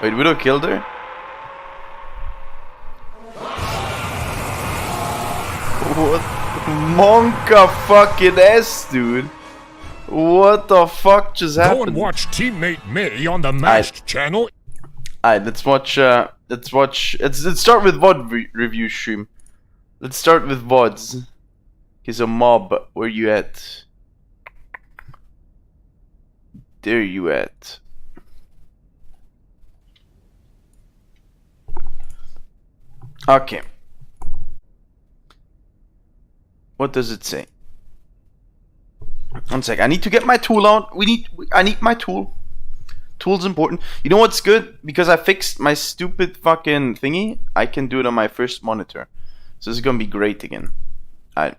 Wait, Widow killed her? What? Monka fucking S, dude. What the fuck just happened? Go and watch teammate May on the Masked channel. Alright, let's watch, let's start with VOD review stream. Let's start with VODs. He's a mob, where you at? There you at. Okay. What does it say? One sec, I need to get my tool out. I need my tool. Tool's important. You know what's good? Because I fixed my stupid fucking thingy, I can do it on my first monitor. So this is gonna be great again. Alright.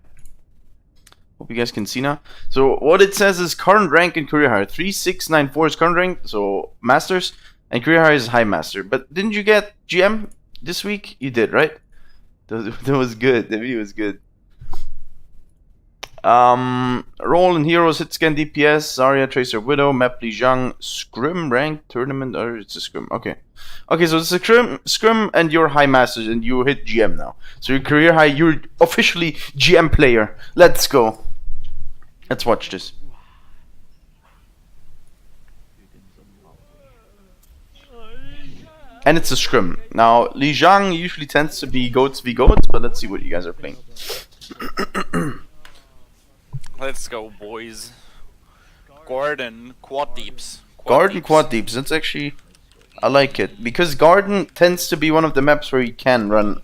Hope you guys can see now. So what it says is current rank in career hire. 3694 is current rank, so masters, and career hire is high master. But didn't you get GM this week? You did, right? That was good. The video was good. Role in heroes, Hitscan, DPS, Zarya, Tracer, Widow, map Lijiang, Scrim, rank, tournament, or it's a Scrim. Okay. Okay, so it's a Scrim and you're high masters and you hit GM now. So your career high, you're officially GM player. Let's go. Let's watch this. And it's a Scrim. Now, Lijiang usually tends to be goats v goats, but let's see what you guys are playing. Let's go, boys. Garden, quad deeps. Quad deeps. That's actually... I like it. Because Garden tends to be one of the maps where you can run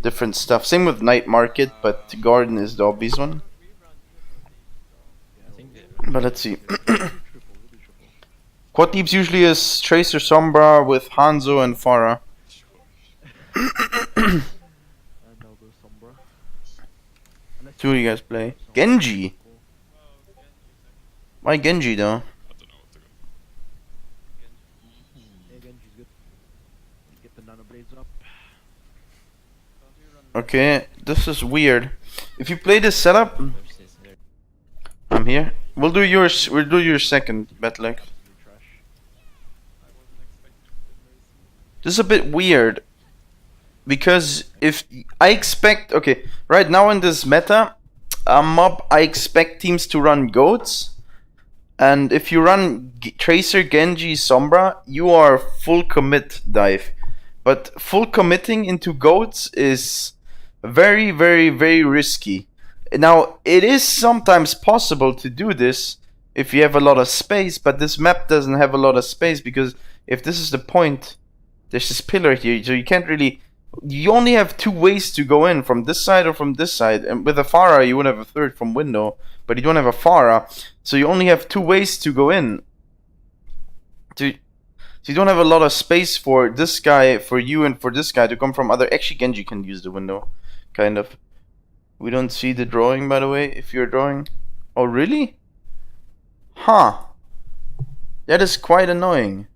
different stuff. Same with Night Market, but Garden is the obvious one. But let's see. Quad deeps usually is Tracer Sombra with Hanzo and Pharah. Who do you guys play? Genji! Why Genji though? Okay, this is weird. If you play this setup, I'm here. We'll do yours. We'll do your second, Betlex. This is a bit weird because if I expect, okay, right now in this meta, mob, I expect teams to run goats. And if you run Tracer, Genji, Sombra, you are full commit dive. But full committing into goats is very, very, very risky. Now, it is sometimes possible to do this if you have a lot of space, but this map doesn't have a lot of space because if this is the point, there's this pillar here, so you can't really... You only have two ways to go in, from this side or from this side. And with a Pharah, you would have a third from window, but you don't have a Pharah, so you only have two ways to go in. So you don't have a lot of space for this guy, for you, and for this guy to come from other... Actually, Genji can use the window, kind of. We don't see the drawing, by the way, if you're drawing. Oh, really? Huh. That is quite annoying.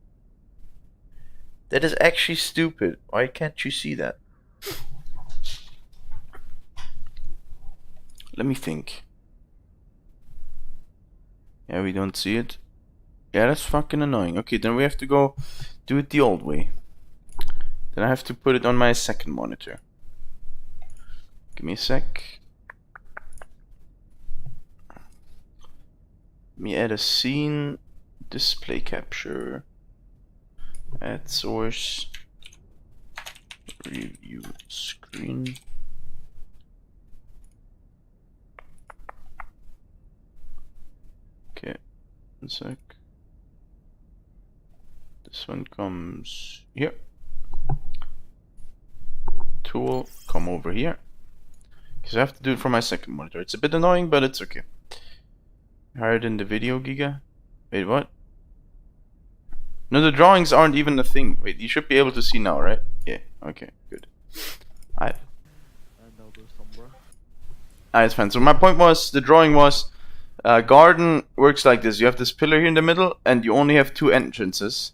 That is actually stupid. Why can't you see that? Let me think. Yeah, we don't see it. Yeah, that's fucking annoying. Okay, then we have to go do it the old way. Then I have to put it on my second monitor. Give me a sec. Let me add a scene. Display capture. Add source. Review screen. Okay, one sec. This one comes here. Tool, come over here. Because I have to do it for my second monitor. It's a bit annoying, but it's okay. Higher than the video, Giga. Wait, what? No, the drawings aren't even a thing. Wait, you should be able to see now, right? Yeah, okay, good. Alright. It's fine. So my point was, the drawing was, garden works like this. You have this pillar here in the middle, and you only have two entrances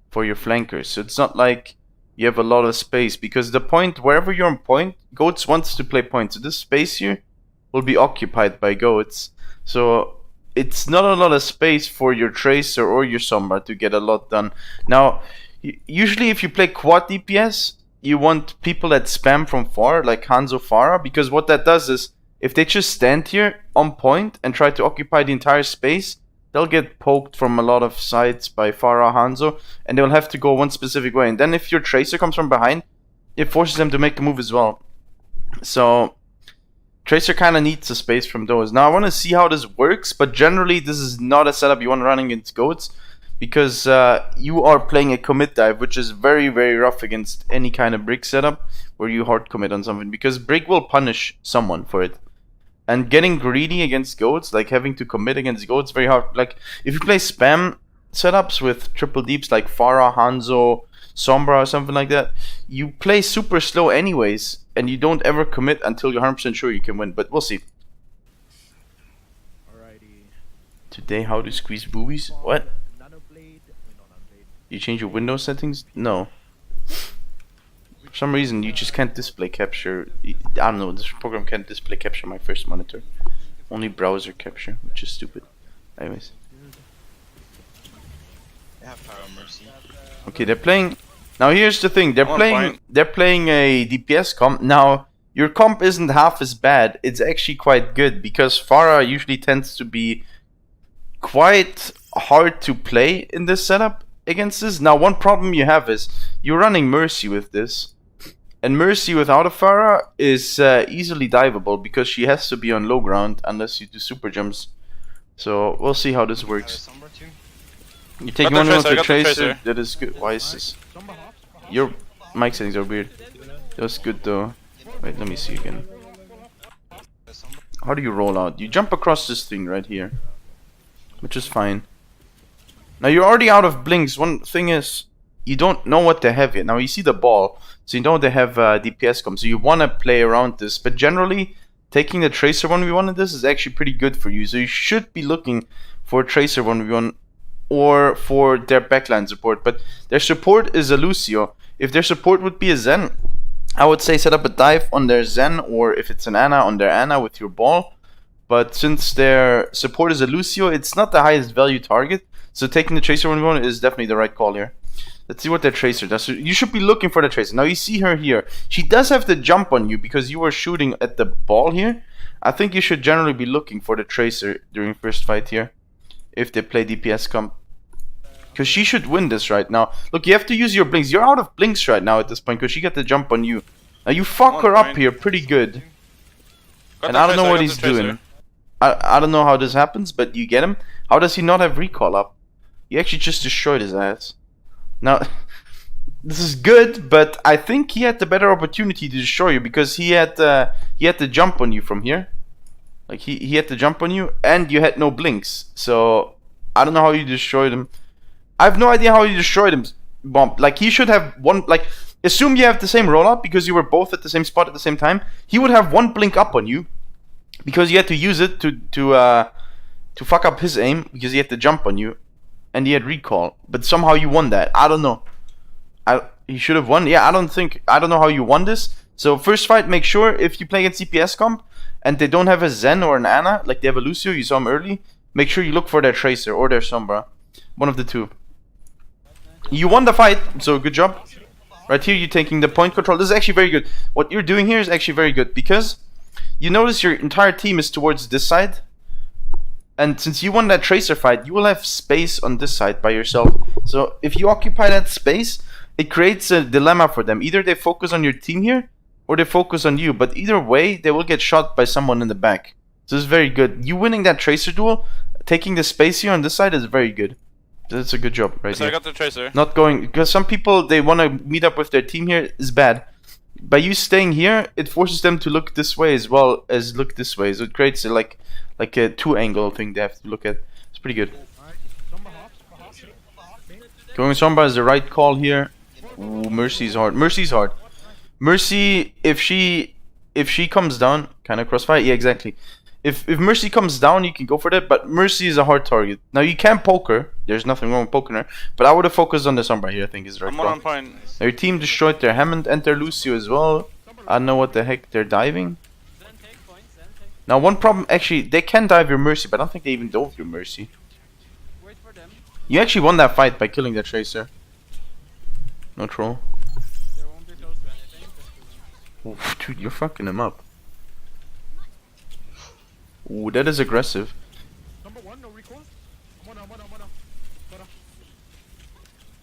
for your flankers. So it's not like you have a lot of space, because the point, wherever you're on point, goats wants to play point. So this space here will be occupied by goats. So it's not a lot of space for your Tracer or your Sombra to get a lot done. Now, Usually if you play quad DPS, you want people that spam from far, like Hanzo Farah, because what that does is, if they just stand here on point and try to occupy the entire space, they'll get poked from a lot of sides by Farah Hanzo, and they'll have to go one specific way. And then if your Tracer comes from behind, it forces them to make a move as well. So Tracer kind of needs a space from those. Now I want to see how this works, but generally this is not a setup you want to run against goats, because you are playing a commit dive, which is very, very rough against any kind of Brig setup where you hard commit on something, because Brig will punish someone for it. And getting greedy against goats, like having to commit against goats, very hard. Like if you play spam setups with triple deeps like Farah, Hanzo, Sombra or something like that, you play super slow anyways, and you don't ever commit until you're 100% sure you can win. But we'll see. Today, how to squeeze boobies? What? You change your Windows settings? No. For some reason, you just can't display capture. I don't know, this program can't display capture my first monitor. Only browser capture, which is stupid. Anyways. Okay, they're playing. Now here's the thing, they're playing a DPS comp. Now, your comp isn't half as bad. It's actually quite good, because Farah usually tends to be quite hard to play in this setup against this. Now, one problem you have is you're running Mercy with this, and Mercy without a Farah is easily diveable, because she has to be on low ground unless you do super jumps. So we'll see how this works. You're taking one with the Tracer. That is good. Why is this? Your mic settings are weird. That was good though. Wait, let me see again. How do you roll out? You jump across this thing right here, which is fine. Now you're already out of blinks. One thing is, you don't know what they have yet. Now you see the ball, so you know they have DPS come. So you want to play around this, but generally taking the Tracer 1v1 in this is actually pretty good for you. So you should be looking for Tracer 1v1 or for their backline support. But their support is a Lucio. If their support would be a Zen, I would say set up a dive on their Zen, or if it's an Ana, on their Ana with your ball. But since their support is a Lucio, it's not the highest value target. So taking the Tracer 1v1 is definitely the right call here. Let's see what their Tracer does. So you should be looking for the Tracer. Now you see her here. She does have to jump on you because you were shooting at the ball here. I think you should generally be looking for the Tracer during first fight here, if they play DPS comp. Because she should win this right now. Look, you have to use your blinks. You're out of blinks right now at this point because she got the jump on you. Now you fuck her up here pretty good. And I don't know what he's doing. I don't know how this happens, but you get him. How does he not have recall up? You actually just destroyed his ass. Now, this is good, but I think he had the better opportunity to destroy you, because he had to jump on you from here. Like he had to jump on you, and you had no blinks. So I don't know how you destroyed him. I have no idea how you destroyed him. Bomb. Like he should have one. Like assume you have the same rollout because you were both at the same spot at the same time. He would have one blink up on you, because you had to use it to fuck up his aim, because he had to jump on you. And he had recall, but somehow you won that. I don't know. He should have won. Yeah, I don't know how you won this. So first fight, make sure if you play against CPS comp and they don't have a Zen or an Ana, like they have a Lucio, you saw him early, make sure you look for their Tracer or their Sombra. One of the two. You won the fight, so good job. Right here, you're taking the point control. This is actually very good. What you're doing here is actually very good, because you notice your entire team is towards this side. And since you won that Tracer fight, you will have space on this side by yourself. So if you occupy that space, it creates a dilemma for them. Either they focus on your team here, or they focus on you. But either way, they will get shot by someone in the back. So it's very good. You winning that Tracer duel, taking the space here on this side is very good. That's a good job right here. I got the Tracer. Not going, because some people, they want to meet up with their team here, is bad. By you staying here, it forces them to look this way as well as look this way. So it creates a, like a two-angle thing they have to look at. It's pretty good. Going Sombra is the right call here. Ooh, Mercy's hard. Mercy's hard. Mercy, if she comes down, kind of crossfire. Yeah, exactly. If Mercy comes down, you can go for that. But Mercy is a hard target. Now you can poke her. There's nothing wrong with poking her. But I would have focused on the Sombra here. I think is the right call. On point. Now your team destroyed their Hammond and their Lucio as well. I don't know what the heck they're diving. Now one problem, actually, they can dive your Mercy, but I don't think they even dove your Mercy. You actually won that fight by killing that Tracer. No troll. Oof, dude, you're fucking him up. Ooh, that is aggressive.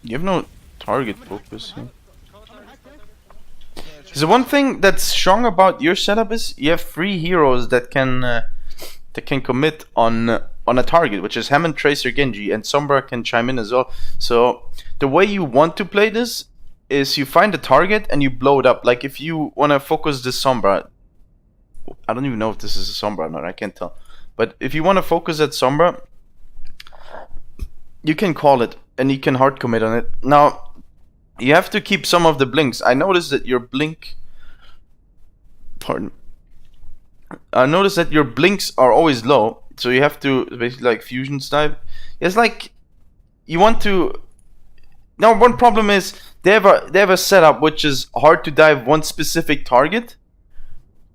You have no target focus here. So one thing that's strong about your setup is you have 3 heroes that can commit on a target, which is Hammond, Tracer, Genji, and Sombra can chime in as well. So the way you want to play this is you find a target and you blow it up. Like if you want to focus this Sombra, I don't even know if this is a Sombra or not, I can't tell. But if you want to focus at Sombra, you can call it and you can hard commit on it. Now, you have to keep some of the blinks. I noticed that your blink... Pardon. I noticed that your blinks are always low. So you have to basically like fusion dive. It's like you want to... Now one problem is they have a setup which is hard to dive one specific target.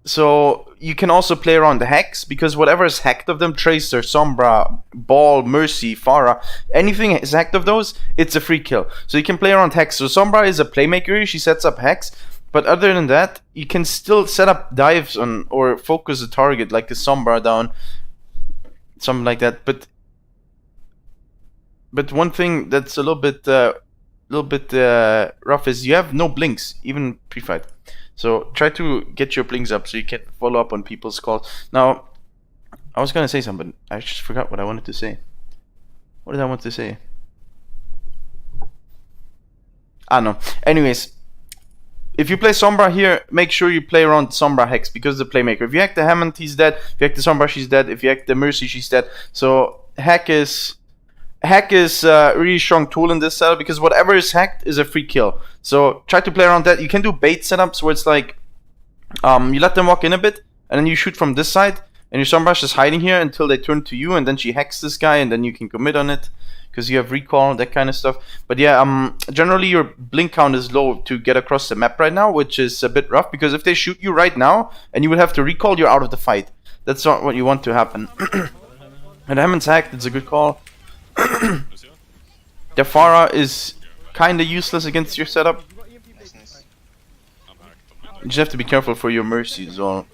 So you can also play around the hacks, because whatever is hacked of them, Tracer, Sombra, Ball, Mercy, Pharah, anything is hacked of those, it's a free kill. So you can play around hacks. So Sombra is a playmaker, she sets up hacks, but other than that, you can still set up dives on or focus a target like a Sombra down, something like that. But one thing that's a little bit rough is you have no blinks even pre-fight. So try to get your blinks up so you can follow up on people's calls. Now, I was gonna say something. I just forgot what I wanted to say. What did I want to say? Ah, no. Anyways, if you play Sombra here, make sure you play around Sombra Hex, because the playmaker. If you hack the Hammond, he's dead. If you hack the Sombra, she's dead. If you hack the Mercy, she's dead. So hack is a really strong tool in this setup, because whatever is hacked is a free kill. So try to play around that. You can do bait setups where it's like you let them walk in a bit and then you shoot from this side and your Sombra is hiding here until they turn to you, and then she hacks this guy and then you can commit on it because you have recall, that kind of stuff. But yeah, generally your blink count is low to get across the map right now, which is a bit rough, because if they shoot you right now and you would have to recall, you're out of the fight. That's not what you want to happen. And Hammond's hacked, it's a good call. The Pharah is kinda useless against your setup. You just have to be careful for your Mercy as well.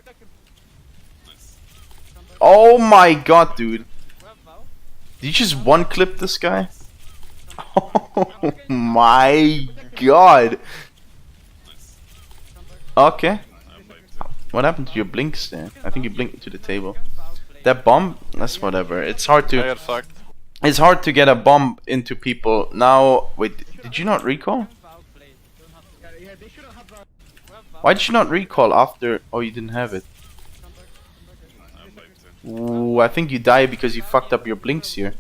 Oh my god, dude. Did you just one-clip this guy? Oh my god. Okay. What happened to your blinks there? I think you blinked into the table. That bomb? That's whatever. It's hard to... I got fucked. It's hard to get a bomb into people. Now, wait, did you not recall? Why did you not recall after... Oh, you didn't have it. Ooh, I think you died because you fucked up your blinks here.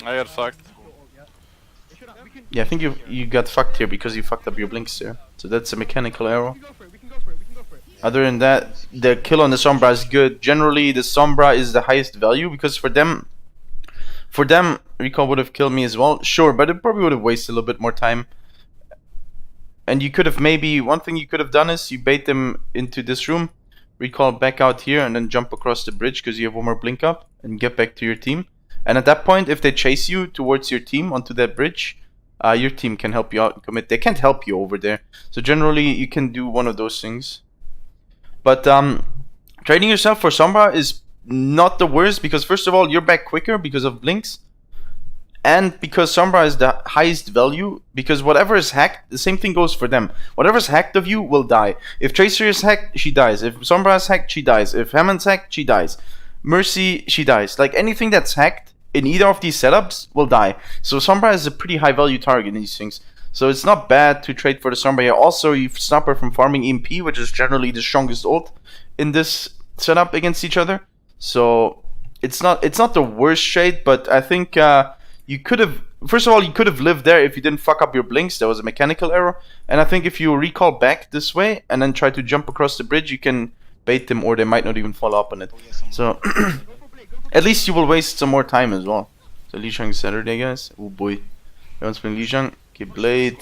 I got fucked. Yeah, I think you got fucked here because you fucked up your blinks there. So that's a mechanical error. Other than that, the kill on the Sombra is good. Generally, the Sombra is the highest value, because for them, recall would have killed me as well. Sure, but it probably would have wasted a little bit more time. And you could have maybe, one thing you could have done is you bait them into this room, recall back out here, and then jump across the bridge because you have one more blink up, and get back to your team. And at that point, if they chase you towards your team onto that bridge, your team can help you out and commit. They can't help you over there. So generally, you can do one of those things. But trading yourself for Sombra is not the worst, because first of all, you're back quicker because of blinks, and because Sombra is the highest value, because whatever is hacked, the same thing goes for them. Whatever is hacked of you will die. If Tracer is hacked, she dies. If Sombra is hacked, she dies. If Hammond's hacked, she dies. Mercy, she dies. Like anything that's hacked in either of these setups will die. So Sombra is a pretty high value target in these things. So it's not bad to trade for the Sombra here. Also, you stop her from farming EMP, which is generally the strongest ult in this setup against each other. So it's not the worst trade, but I think you could have... First of all, you could have lived there if you didn't fuck up your blinks. That was a mechanical error. And I think if you recall back this way and then try to jump across the bridge, you can bait them, or they might not even follow up on it. So at least you will waste some more time as well. So Lijiang Saturday, guys. Oh boy. Everyone's playing Lijiang. Okay, Blade.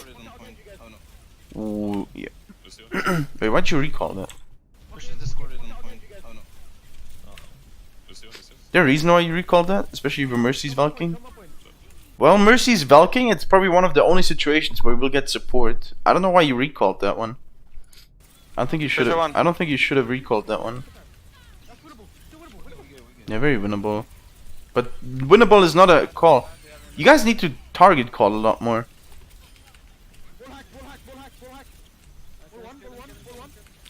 Ooh, yeah. Wait, why'd you recall that? Is there a reason why you recalled that? Especially if your Mercy's Valking? Well, Mercy's Valking, it's probably one of the only situations where we'll get support. I don't know why you recalled that one. I don't think you should have. I don't think you should have recalled that one. Yeah, very winnable. But winnable is not a call. You guys need to target call a lot more.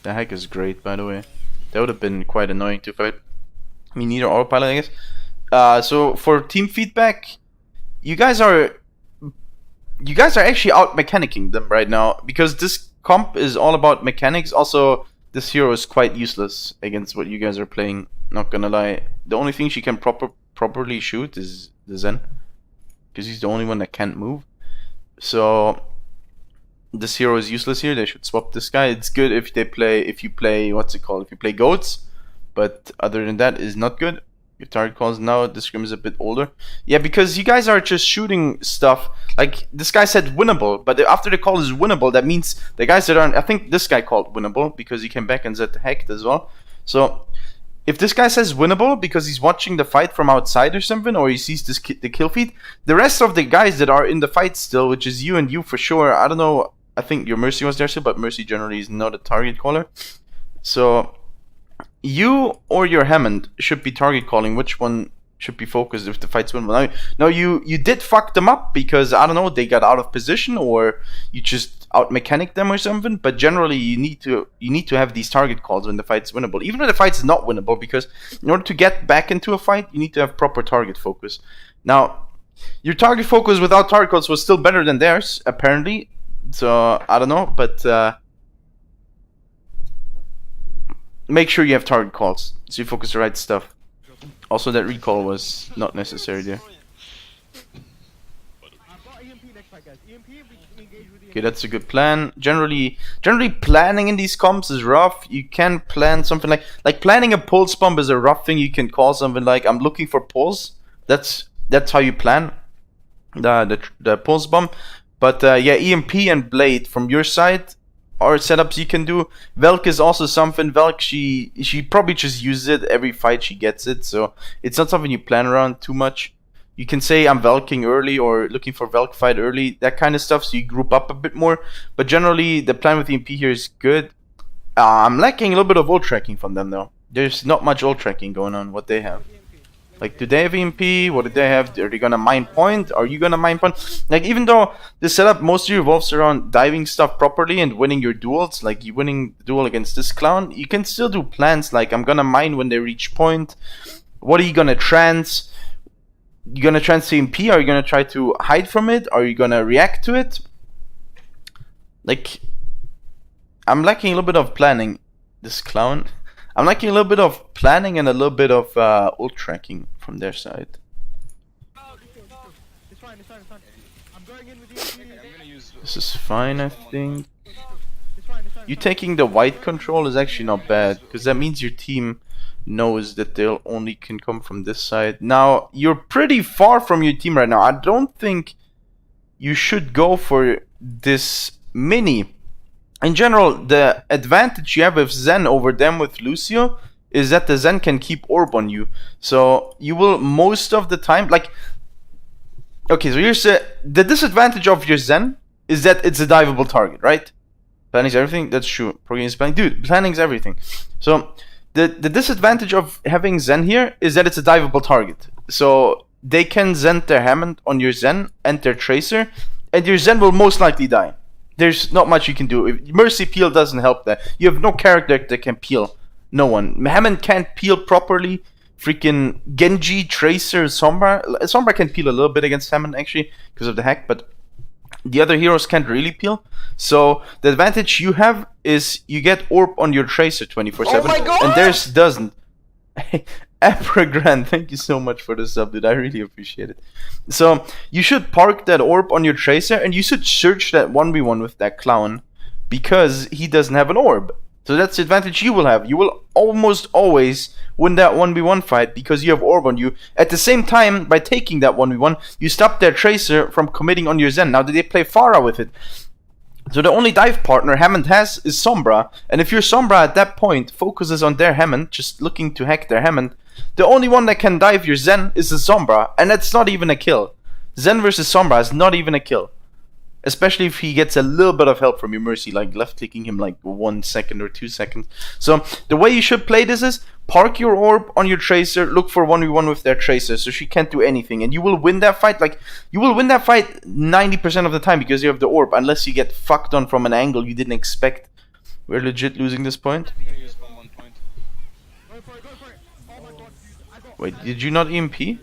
The hack is great, by the way. That would have been quite annoying to fight. I mean, neither autopilot, I guess. So for team feedback, you guys are actually out mechanicking them right now, because this comp is all about mechanics. Also, this hero is quite useless against what you guys are playing. Not gonna lie, the only thing she can properly shoot is the Zen, because he's the only one that can't move. So this hero is useless here. They should swap this guy. It's good if you play what's it called? If you play goats, but other than that, is not good. Your target calls now. The Scrim is a bit older. Yeah, because you guys are just shooting stuff. Like, this guy said winnable, but after the call is winnable, that means the guys that aren't... I think this guy called winnable because he came back and said hacked as well. So, if this guy says winnable because he's watching the fight from outside or something, or he sees the kill feed, the rest of the guys that are in the fight still, which is you and you for sure, I don't know, I think your Mercy was there still, but Mercy generally is not a target caller. So... you or your Hammond should be target calling which one should be focused if the fight's winnable. Now you did fuck them up because, I don't know, they got out of position or you just out mechanic them or something, but generally you need to have these target calls when the fight's winnable, even when the fight's not winnable, because in order to get back into a fight you need to have proper target focus. Now your target focus without target calls was still better than theirs apparently, so I don't know, but make sure you have target calls, so you focus the right stuff. Also, that recall was not necessary there. Okay, that's a good plan. Generally planning in these comps is rough. You can plan something like planning a pulse bomb is a rough thing. You can call something like, I'm looking for pulse. That's how you plan the pulse bomb. But yeah, EMP and Blade from your side are setups you can do. Velk is also something. Velk, she probably just uses it every fight she gets it, so it's not something you plan around too much. You can say I'm Velking early or looking for Velk fight early, that kind of stuff, so you group up a bit more. But generally, the plan with EMP here is good. I'm lacking a little bit of ult tracking from them though. There's not much ult tracking going on, what they have. Like, do they have EMP? What do they have? Are they gonna mine point? Are you gonna mine point? Like, even though the setup mostly revolves around diving stuff properly and winning your duels, like you winning the duel against this clown, you can still do plans like, I'm gonna mine when they reach point. What are you gonna trance? You gonna trance EMP? Are you gonna try to hide from it? Are you gonna react to it? Like, I'm lacking a little bit of planning. This clown. I'm liking a little bit of planning and a little bit of ult tracking from their side. This is fine, I think. You taking the white control is actually not bad, because that means your team knows that they'll only can come from this side. Now, you're pretty far from your team right now. I don't think you should go for this mini. In general, the advantage you have with Zen over them with Lucio is that the Zen can keep orb on you. So you will most of the time, like, okay, so here's the disadvantage of your Zen is that it's a diveable target, right? Planning's everything. That's true. Progi is planning. Dude, planning's everything. So the disadvantage of having Zen here is that it's a diveable target. So they can Zen their Hammond on your Zen and their Tracer, and your Zen will most likely die. There's not much you can do. Mercy peel doesn't help that. You have no character that can peel. No one. Hammond can't peel properly. Freaking Genji, Tracer, Sombra. Sombra can peel a little bit against Hammond actually because of the hack, but the other heroes can't really peel. So the advantage you have is you get orb on your Tracer 24/7, Oh my God! and theirs doesn't. Apragran, thank you so much for the sub, dude. I really appreciate it. So you should park that orb on your Tracer, and you should search that 1v1 with that clown, because he doesn't have an orb. So that's the advantage you will have. You will almost always win that 1v1 fight because you have orb on you. At the same time, by taking that 1v1, you stop their Tracer from committing on your Zen. Now, did they play Pharah with it? So the only dive partner Hammond has is Sombra, and if your Sombra at that point focuses on their Hammond, just looking to hack their Hammond, the only one that can dive your Zen is the Sombra, and that's not even a kill. Zen versus Sombra is not even a kill. Especially if he gets a little bit of help from your Mercy, like left-clicking him like 1 second or 2 seconds. So the way you should play this is park your orb on your Tracer, look for 1v1 with their Tracer, so she can't do anything. And you will win that fight, like, you will win that fight 90% of the time because you have the orb, unless you get fucked on from an angle you didn't expect. We're legit losing this point. Wait, did you not EMP? Yeah,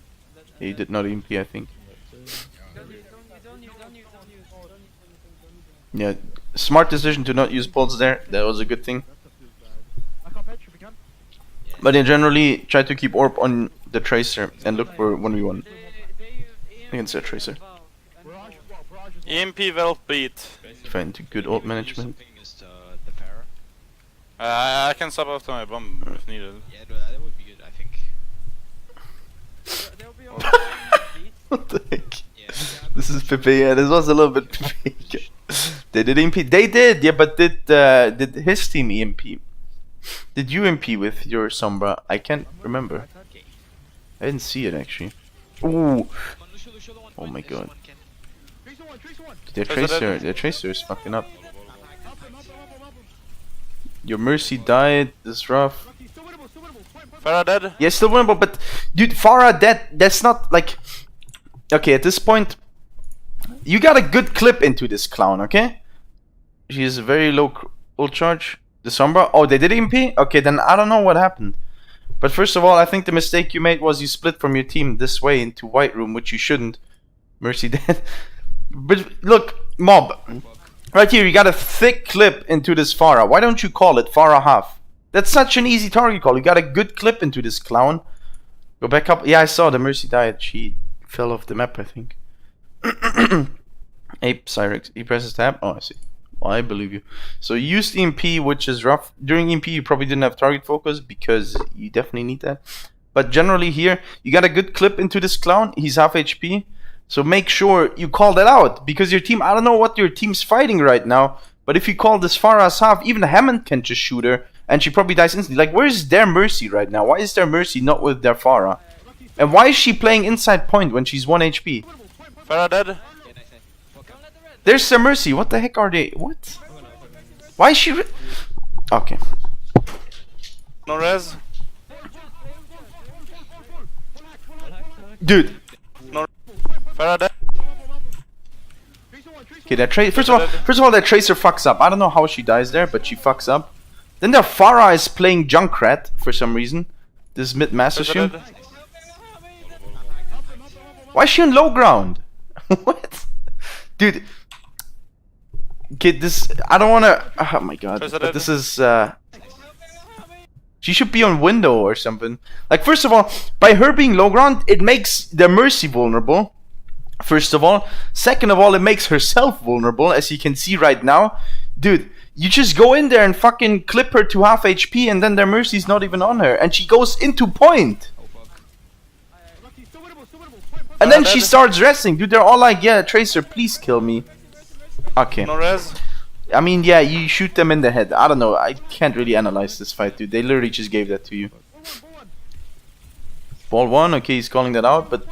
you did not EMP, I think. Yeah, smart decision to not use pulse there. That was a good thing. But yeah, generally try to keep orb on the Tracer and look for 1v1 against that Tracer. EMP well beat. Find good ult management. I can sub after my bomb if needed. Yeah, that would be good, I think. What the heck? This is Pepe. Yeah, this was a little bit Pepe. They did EMP. They did, yeah, but did his team EMP? Did you EMP with your Sombra? I can't remember. I didn't see it actually. Ooh. Oh my god. Their Tracer is fucking up. Your Mercy died. This is rough. Farah dead? Yeah, still winnable, but dude, Farah dead. That's not like. Okay, at this point, you got a good clip into this clown, okay? She is a very low ult charge. The Sombra. Oh, they did EMP? Okay, then I don't know what happened. But first of all, I think the mistake you made was you split from your team this way into White Room, which you shouldn't. Mercy dead. But look, Mob. Right here, you got a thick clip into this Farah. Why don't you call it Farah half? That's such an easy target call. You got a good clip into this clown. Go back up. Yeah, I saw the Mercy died. She fell off the map, I think. Ape Cyrex. He presses tab. Oh, I see. Well, I believe you. So you used EMP, which is rough. During EMP, you probably didn't have target focus because you definitely need that. But generally here, you got a good clip into this clown. He's half HP. So make sure you call that out. Because your team, I don't know what your team's fighting right now. But if you call this Farah's half, even Hammond can just shoot her. And she probably dies instantly. Like, where's their Mercy right now? Why is their Mercy not with their Farah? And why is she playing inside point when she's 1 HP? Farah dead? There's their Mercy. What the heck are they? What? Why is she... Okay. No res? Dude. No. Farah dead? Okay, that first of all, that Tracer fucks up. I don't know how she dies there, but she fucks up. Then their Farah is playing Junkrat for some reason. This mid Master Stream. Why is she on low ground? What? Dude. Kid, this... I don't wanna... Oh my god. But this is... She should be on window or something. Like, first of all, by her being low ground, it makes the Mercy vulnerable. First of all. Second of all, it makes herself vulnerable, as you can see right now. Dude, you just go in there and fucking clip her to half HP, and then their Mercy's not even on her. And she goes into point. And then she starts resting. Dude, they're all like, yeah, Tracer, please kill me. Okay. No res? I mean, yeah, you shoot them in the head. I don't know. I can't really analyze this fight, dude. They literally just gave that to you. Ball 1. Okay, he's calling that out, but...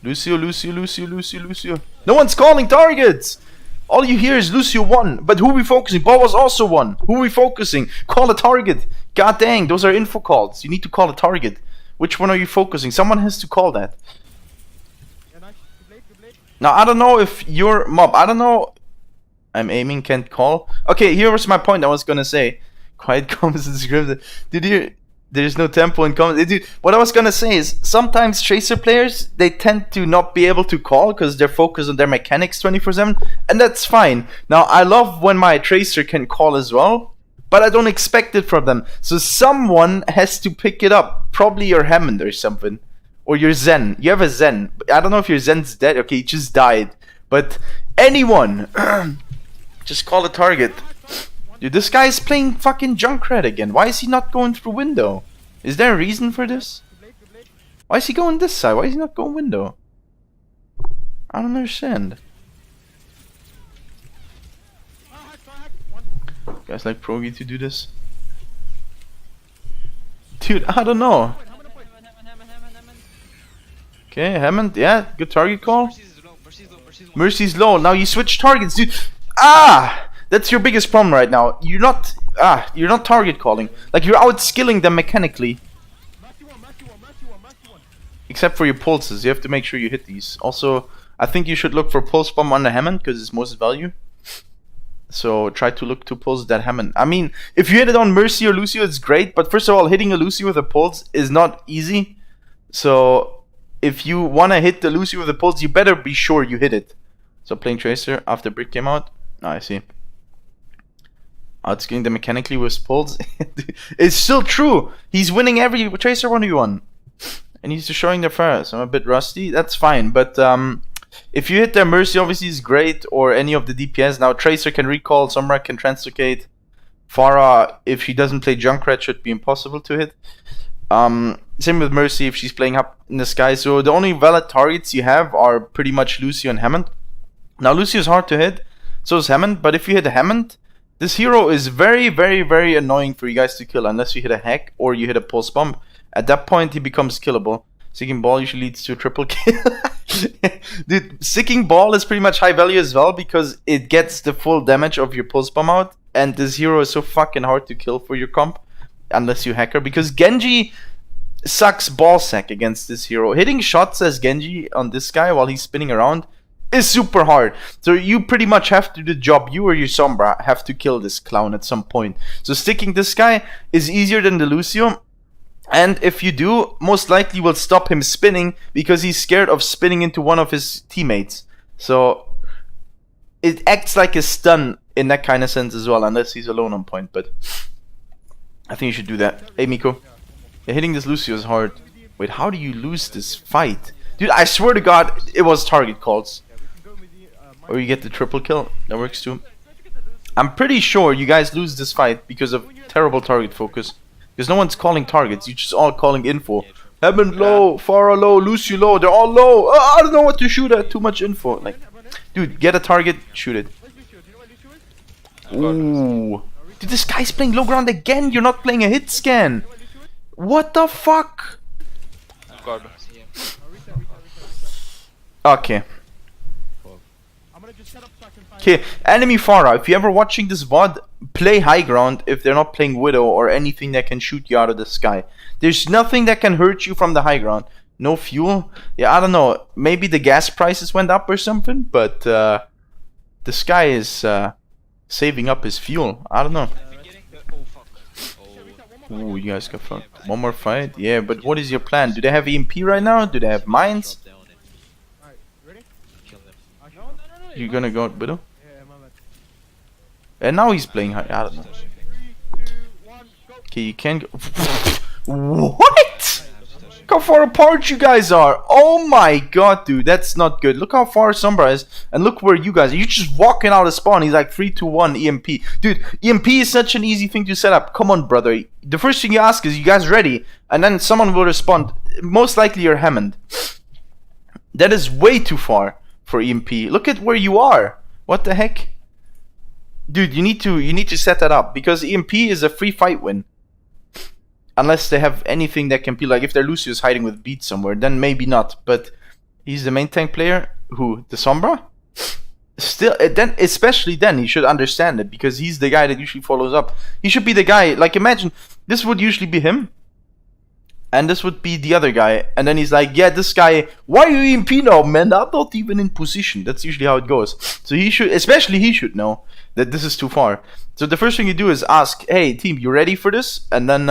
Lucio. No one's calling targets! All you hear is Lucio 1. But who are we focusing? Ball was also 1. Who are we focusing? Call a target. God dang, those are info calls. You need to call a target. Which one are you focusing? Someone has to call that. Now, I don't know if you're Mob. I don't know. I'm aiming, can't call. Okay, here was my point I was gonna say. Quiet comments and scrims. Did you... There's no tempo in comments. Dude, what I was gonna say is, sometimes Tracer players, they tend to not be able to call because they're focused on their mechanics 24/7. And that's fine. Now, I love when my Tracer can call as well. But I don't expect it from them. So someone has to pick it up. Probably your Hammond or something. Or your Zen. You have a Zen. I don't know if your Zen's dead. Okay, he just died. But anyone. Just call a target. Dude, this guy is playing fucking Junkrat again. Why is he not going through window? Is there a reason for this? Why is he going this side? Why is he not going window? I don't understand. Guys like Progi to do this? Dude, I don't know. Okay, Hammond, yeah, good target call. Mercy's low. Mercy's low. Mercy's low. Mercy's low. Now you switch targets, dude. Ah! That's your biggest problem right now. You're not target calling. Like, you're outskilling them mechanically. Except for your pulses. You have to make sure you hit these. Also, I think you should look for pulse bomb on the Hammond because it's most value. So try to look to pulse that Hammond. I mean, if you hit it on Mercy or Lucio, it's great. But first of all, hitting a Lucio with a pulse is not easy. So if you want to hit the Lucio with a pulse, you better be sure you hit it. So playing Tracer after Brick came out. Oh, I see. Outscaling them mechanically with pulse. It's still true. He's winning every Tracer 1v1. And he's just showing their fire. So I'm a bit rusty. That's fine. But if you hit their Mercy, obviously is great. Or any of the DPS. Now Tracer can recall. Sombra can translocate. Farah, if she doesn't play Junkrat, should be impossible to hit. Same with Mercy if she's playing up in the sky. So the only valid targets you have are pretty much Lucio and Hammond. Now Lucio is hard to hit. So is Hammond. But if you hit Hammond, this hero is very, very, very annoying for you guys to kill. Unless you hit a hack or you hit a pulse bomb. At that point, he becomes killable. Sicking Ball usually leads to a triple kill. Dude, Sicking Ball is pretty much high value as well because it gets the full damage of your pulse bomb out. And this hero is so fucking hard to kill for your comp. Unless you hacker. Because Genji sucks ballsack against this hero. Hitting shots as Genji on this guy while he's spinning around is super hard. So you pretty much have to do the job. You or your Sombra have to kill this clown at some point. So sticking this guy is easier than the Lucio. And if you do, most likely will stop him spinning because he's scared of spinning into one of his teammates. So it acts like a stun in that kind of sense as well, unless he's alone on point. But I think you should do that. Hey, Miko. Yeah, hitting this Lucio is hard. Wait, how do you lose this fight? Dude, I swear to God, it was target calls. Or you get the triple kill. That works too. I'm pretty sure you guys lose this fight because of terrible target focus. Because no one's calling targets, you're just all calling info. Hammond low, Farah low, Lucy low, they're all low. I don't know what to shoot at, too much info. Like, dude, get a target, shoot it. Ooh. Dude, this guy's playing low ground again, you're not playing a hit scan. What the fuck? God. Okay. Okay, enemy Farah, if you're ever watching this VOD, play high ground if they're not playing Widow or anything that can shoot you out of the sky. There's nothing that can hurt you from the high ground. No fuel? Yeah, I don't know. Maybe the gas prices went up or something, but this guy is saving up his fuel. I don't know. Ooh, you guys got fucked. One more fight? Yeah, but what is your plan? Do they have EMP right now? Do they have mines? You're gonna go Widow? And now he's playing high. I don't know. Okay, you can go. What? Look how far apart you guys are. Oh my god, dude. That's not good. Look how far Sombra is. And look where you guys are. You're just walking out of spawn. He's like 3, 2, 1 EMP. Dude, EMP is such an easy thing to set up. Come on, brother. The first thing you ask is, you guys ready? And then someone will respond. Most likely you're Hammond. That is way too far for EMP. Look at where you are. What the heck? Dude, you need to set that up because EMP is a free fight win. Unless they have anything that can be like, if their Lucius hiding with beat somewhere, then maybe not. But he's the main tank player. Who? The Sombra? Still, then especially then he should understand it because he's the guy that usually follows up. He should be the guy. Like, imagine this would usually be him. And this would be the other guy. And then he's like, yeah, this guy, why are you EMP now, man? I'm not even in position. That's usually how it goes. So he should, especially he should know that this is too far. So the first thing you do is ask, hey, team, you ready for this? And then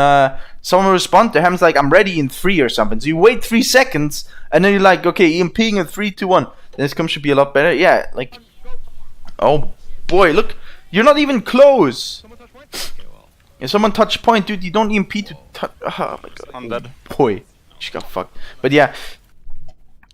someone will respond to him. It's like, I'm ready in 3 or something. So you wait 3 seconds. And then you're like, okay, EMPing in 3, 2, 1. This come should be a lot better. Yeah, like, oh boy, look. You're not even close. If someone touch point, dude, you don't EMP to touch. Oh my god. I'm dead. Boy, she got fucked. But yeah,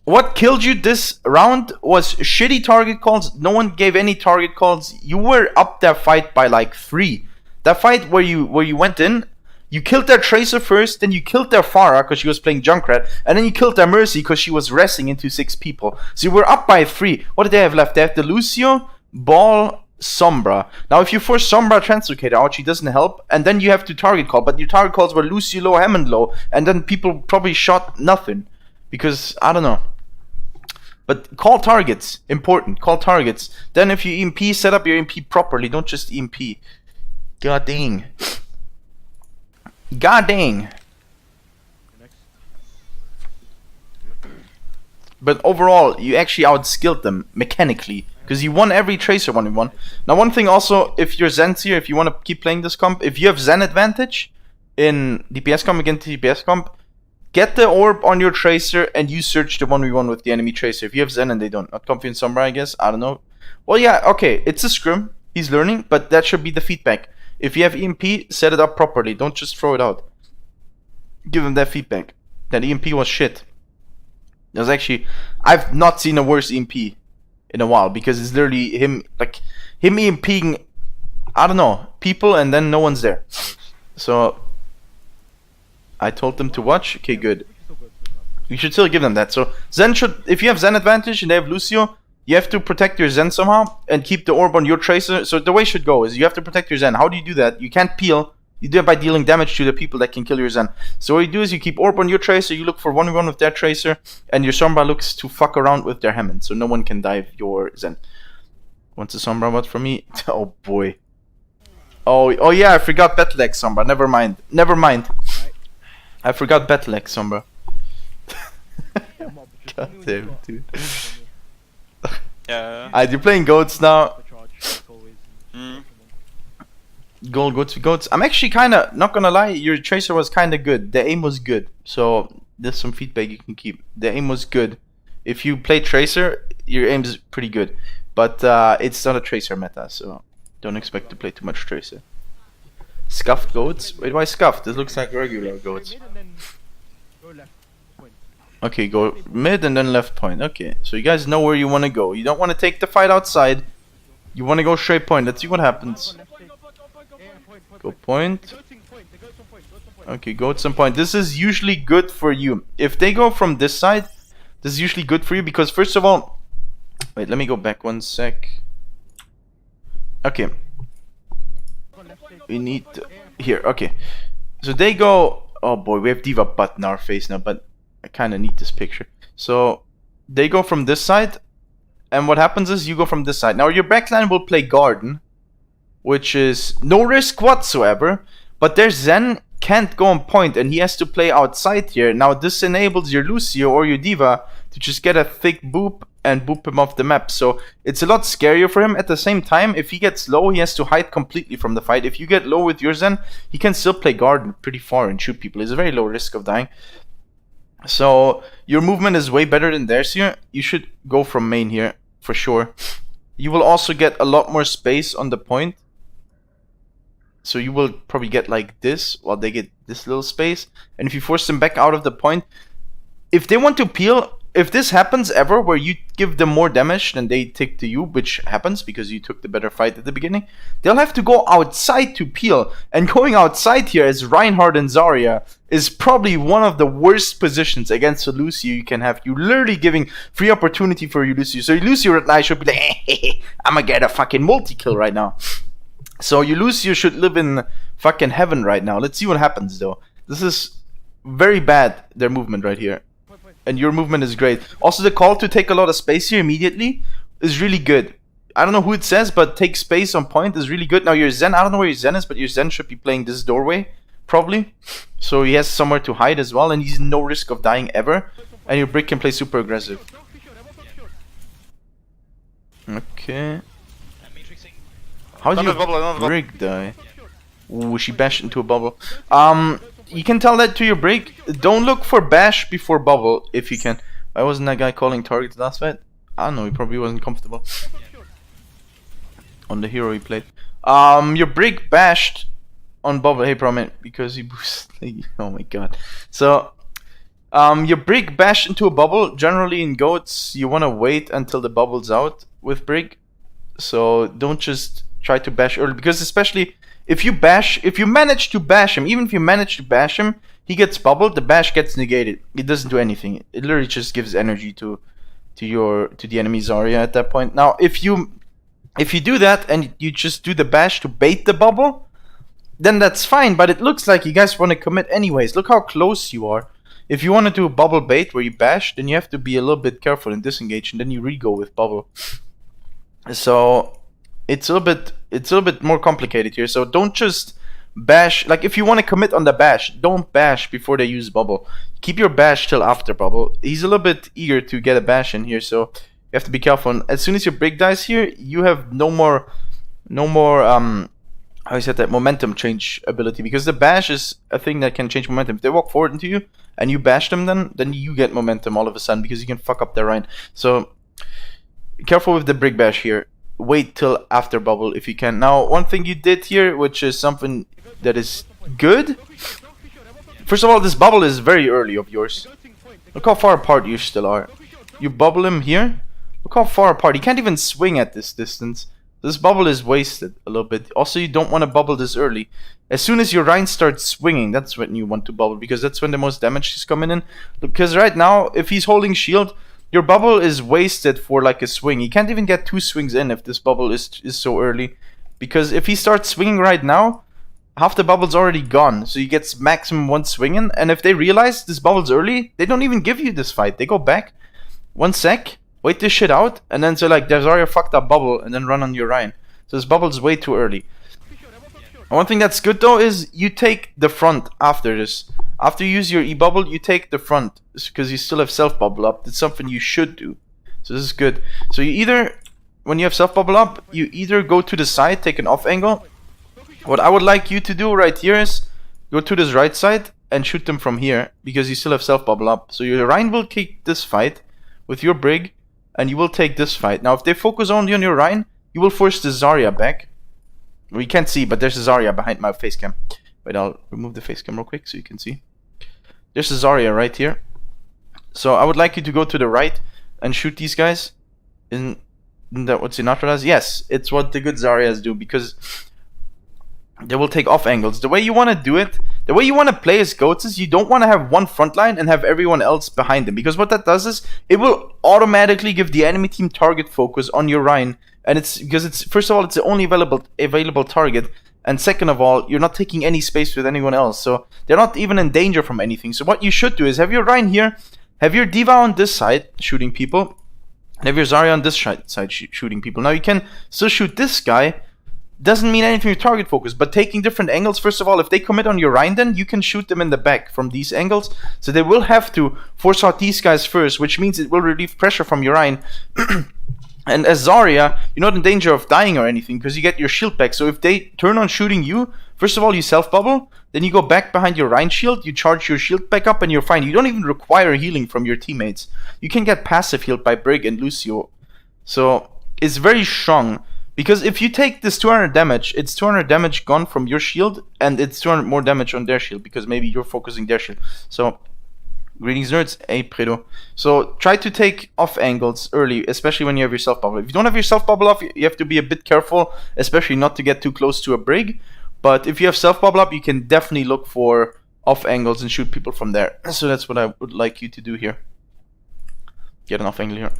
what killed you this round was shitty target calls. No one gave any target calls. You were up that fight by like 3. That fight where you went in, you killed their Tracer first, then you killed their Farah because she was playing Junkrat, and then you killed their Mercy because she was resting into 6 people. So you were up by 3. What did they have left? They have the Lucio, Ball, Sombra. Now if you force Sombra Translocator out, she doesn't help, and then you have to target call, but your target calls were Lucio low, Hammond low, and then people probably shot nothing Because, I don't know. But call targets. Important. Call targets. Then if you EMP, set up your EMP properly. Don't just EMP. God dang. God dang. But overall, you actually outskilled them mechanically. Because you won every Tracer 1v1. Now one thing also, if you're Zen's here, if you want to keep playing this comp, if you have Zen advantage in DPS comp against DPS comp, get the orb on your Tracer and you search the 1v1 with the enemy Tracer. If you have Zen and they don't. Not Comfy and Sombra, I guess. I don't know. Well, yeah, okay. It's a scrim. He's learning, but that should be the feedback. If you have EMP, set it up properly. Don't just throw it out. Give him that feedback. That EMP was shit. There's actually... I've not seen a worse EMP in a while, because it's literally him EMPing, I don't know, people, and then no one's there. So I told them to watch. Okay, good. You should still give them that. So Zen should, if you have Zen advantage and they have Lucio, you have to protect your Zen somehow and keep the orb on your Tracer. So the way it should go is you have to protect your Zen. How do you do that? You can't peel. You do it by dealing damage to the people that can kill your Zen. So what you do is you keep orb on your Tracer, you look for 1v1 with their Tracer, and your Sombra looks to fuck around with their Hammond, so no one can dive your Zen. Wants a Sombra what from me? Oh boy. Oh yeah, I forgot Battleaxe Sombra. Never mind. Never mind. I forgot Battleaxe Sombra. God damn, dude. Yeah. Alright, you're playing goats now. Mm. Goats. I'm actually kinda, not gonna lie, your Tracer was kinda good. The aim was good. So there's some feedback you can keep. The aim was good. If you play Tracer, your aim is pretty good. But it's not a Tracer meta, so don't expect to play too much Tracer. Scuffed goats? Wait, why scuffed? This looks like regular goats. Okay, go mid and then left point. Okay, so you guys know where you want to go. You don't want to take the fight outside. You want to go straight point. Let's see what happens. Go point. Okay, go at some point. This is usually good for you. If they go from this side, this is usually good for you because first of all... Wait, let me go back one sec. Okay. We need to... Here, okay. So they go... Oh boy, we have Diva butt in our face now, but I kind of need this picture. So they go from this side, and what happens is you go from this side. Now your backline will play Garden, which is no risk whatsoever, but their Zen can't go on point and he has to play outside here. Now this enables your Lucio or your Diva to just get a thick boop and boop him off the map. So it's a lot scarier for him. At the same time, if he gets low, he has to hide completely from the fight. If you get low with your Zen, he can still play Garden pretty far and shoot people. It's a very low risk of dying. So your movement is way better than theirs here. You should go from main here for sure. You will also get a lot more space on the point. So you will probably get like this while they get this little space. And if you force them back out of the point, if they want to peel, if this happens ever where you give them more damage than they take to you, which happens because you took the better fight at the beginning, they'll have to go outside to peel. And going outside here as Reinhardt and Zarya is probably one of the worst positions against a Lucio you can have. You're literally giving free opportunity for your Lucio. So your Lucio right now should be like, hey, I'm gonna get a fucking multi-kill right now. So your Lucio should live in fucking heaven right now. Let's see what happens though. This is very bad, their movement right here. And your movement is great. Also the call to take a lot of space here immediately is really good. I don't know who it says, but take space on point is really good. Now your Zen, I don't know where your Zen is, but your Zen should be playing this doorway, probably. So he has somewhere to hide as well, and he's no risk of dying ever. And your Brick can play super aggressive. Okay. How did your Brick die? Ooh, she bashed into a bubble. You can tell that to your Break. Don't look for bash before bubble if you can. Why wasn't that guy calling targets last fight? I don't know, he probably wasn't comfortable on the hero he played. Your Break bashed on bubble. Hey, Promin, because he boosted. Oh my god. So, your Break bashed into a bubble. Generally in goats, you want to wait until the bubble's out with Break. So don't just try to bash early, because especially if you manage to bash him, even if you manage to bash him, he gets bubbled, the bash gets negated. It doesn't do anything. It literally just gives energy to the enemy Zarya at that point. Now, if you do that and you just do the bash to bait the bubble, then that's fine, but it looks like you guys want to commit anyways. Look how close you are. if you want to do bubble bait where you bash, then you have to be a little bit careful and disengage, and then you re-go with bubble. So it's a little bit more complicated here. So don't just bash. Like if you want to commit on the bash, don't bash before they use bubble. Keep your bash till after bubble. He's a little bit eager to get a bash in here, so you have to be careful. And as soon as your brig dies here, you have no more how you said that, momentum change ability, because the bash is a thing that can change momentum. If they walk forward into you and you bash them, then you get momentum all of a sudden because you can fuck up their Rhine. So careful with the brig bash here. Wait till after bubble if you can. Now, one thing you did here, which is something that is good. First of all, this bubble is very early of yours. Look how far apart you still are. You bubble him here. Look how far apart. He can't even swing at this distance. This bubble is wasted a little bit. Also, you don't want to bubble this early. As soon as your Rhine starts swinging, that's when you want to bubble, because that's when the most damage is coming in. Because right now, if he's holding shield, your bubble is wasted for like a swing. He can't even get 2 swings in if this bubble is so early. Because if he starts swinging right now, half the bubble's already gone. So he gets maximum 1 swing in. And if they realize this bubble's early, they don't even give you this fight. They go back 1 sec. Wait this shit out, and then say like, there's already a fucked up bubble, and then run on your Rhine. So this bubble's way too early. And one thing that's good though is you take the front after this. After you use your E-bubble, you take the front, because you still have self-bubble up. It's something you should do. So this is good. So you either, when you have self-bubble up, you either go to the side, take an off angle. What I would like you to do right here is go to this right side and shoot them from here, because you still have self-bubble up. So your Rhine will kick this fight with your brig, and you will take this fight. Now, if they focus only on your Rhine, you will force the Zarya back. Well, you can't see, but there's a Zarya behind my face cam. Wait, I'll remove the face cam real quick so you can see. There's a Zarya right here. So I would like you to go to the right and shoot these guys. Isn't that what Sinatra does? Yes, it's what the good Zaryas do, because they will take off angles. The way you want to do it, the way you want to play as goats is you don't want to have one front line and have everyone else behind them. Because what that does is it will automatically give the enemy team target focus on your Rhine. And it's because it's, first of all, it's the only available target. And second of all, you're not taking any space with anyone else. So they're not even in danger from anything. So what you should do is have your Rhine here, have your D.Va on this side shooting people, and have your Zarya on this side shooting people. Now you can still shoot this guy. Doesn't mean anything with target focus, but taking different angles. First of all, if they commit on your Rhine, then you can shoot them in the back from these angles. So they will have to force out these guys first, which means it will relieve pressure from your Rhine. And as Zarya, you're not in danger of dying or anything, because you get your shield back. So if they turn on shooting you, first of all, you self-bubble, then you go back behind your Rhine shield, you charge your shield back up, and you're fine. You don't even require healing from your teammates. You can get passive healed by Brig and Lucio. So it's very strong. Because if you take this 200 damage, it's 200 damage gone from your shield, and it's 200 more damage on their shield, because maybe you're focusing their shield. So, greetings nerds, hey Predo. So, try to take off angles early, especially when you have your self-bubble. If you don't have your self-bubble off, you have to be a bit careful, especially not to get too close to a brig. But if you have self-bubble up, you can definitely look for off angles and shoot people from there. So that's what I would like you to do here. Get an off angle here.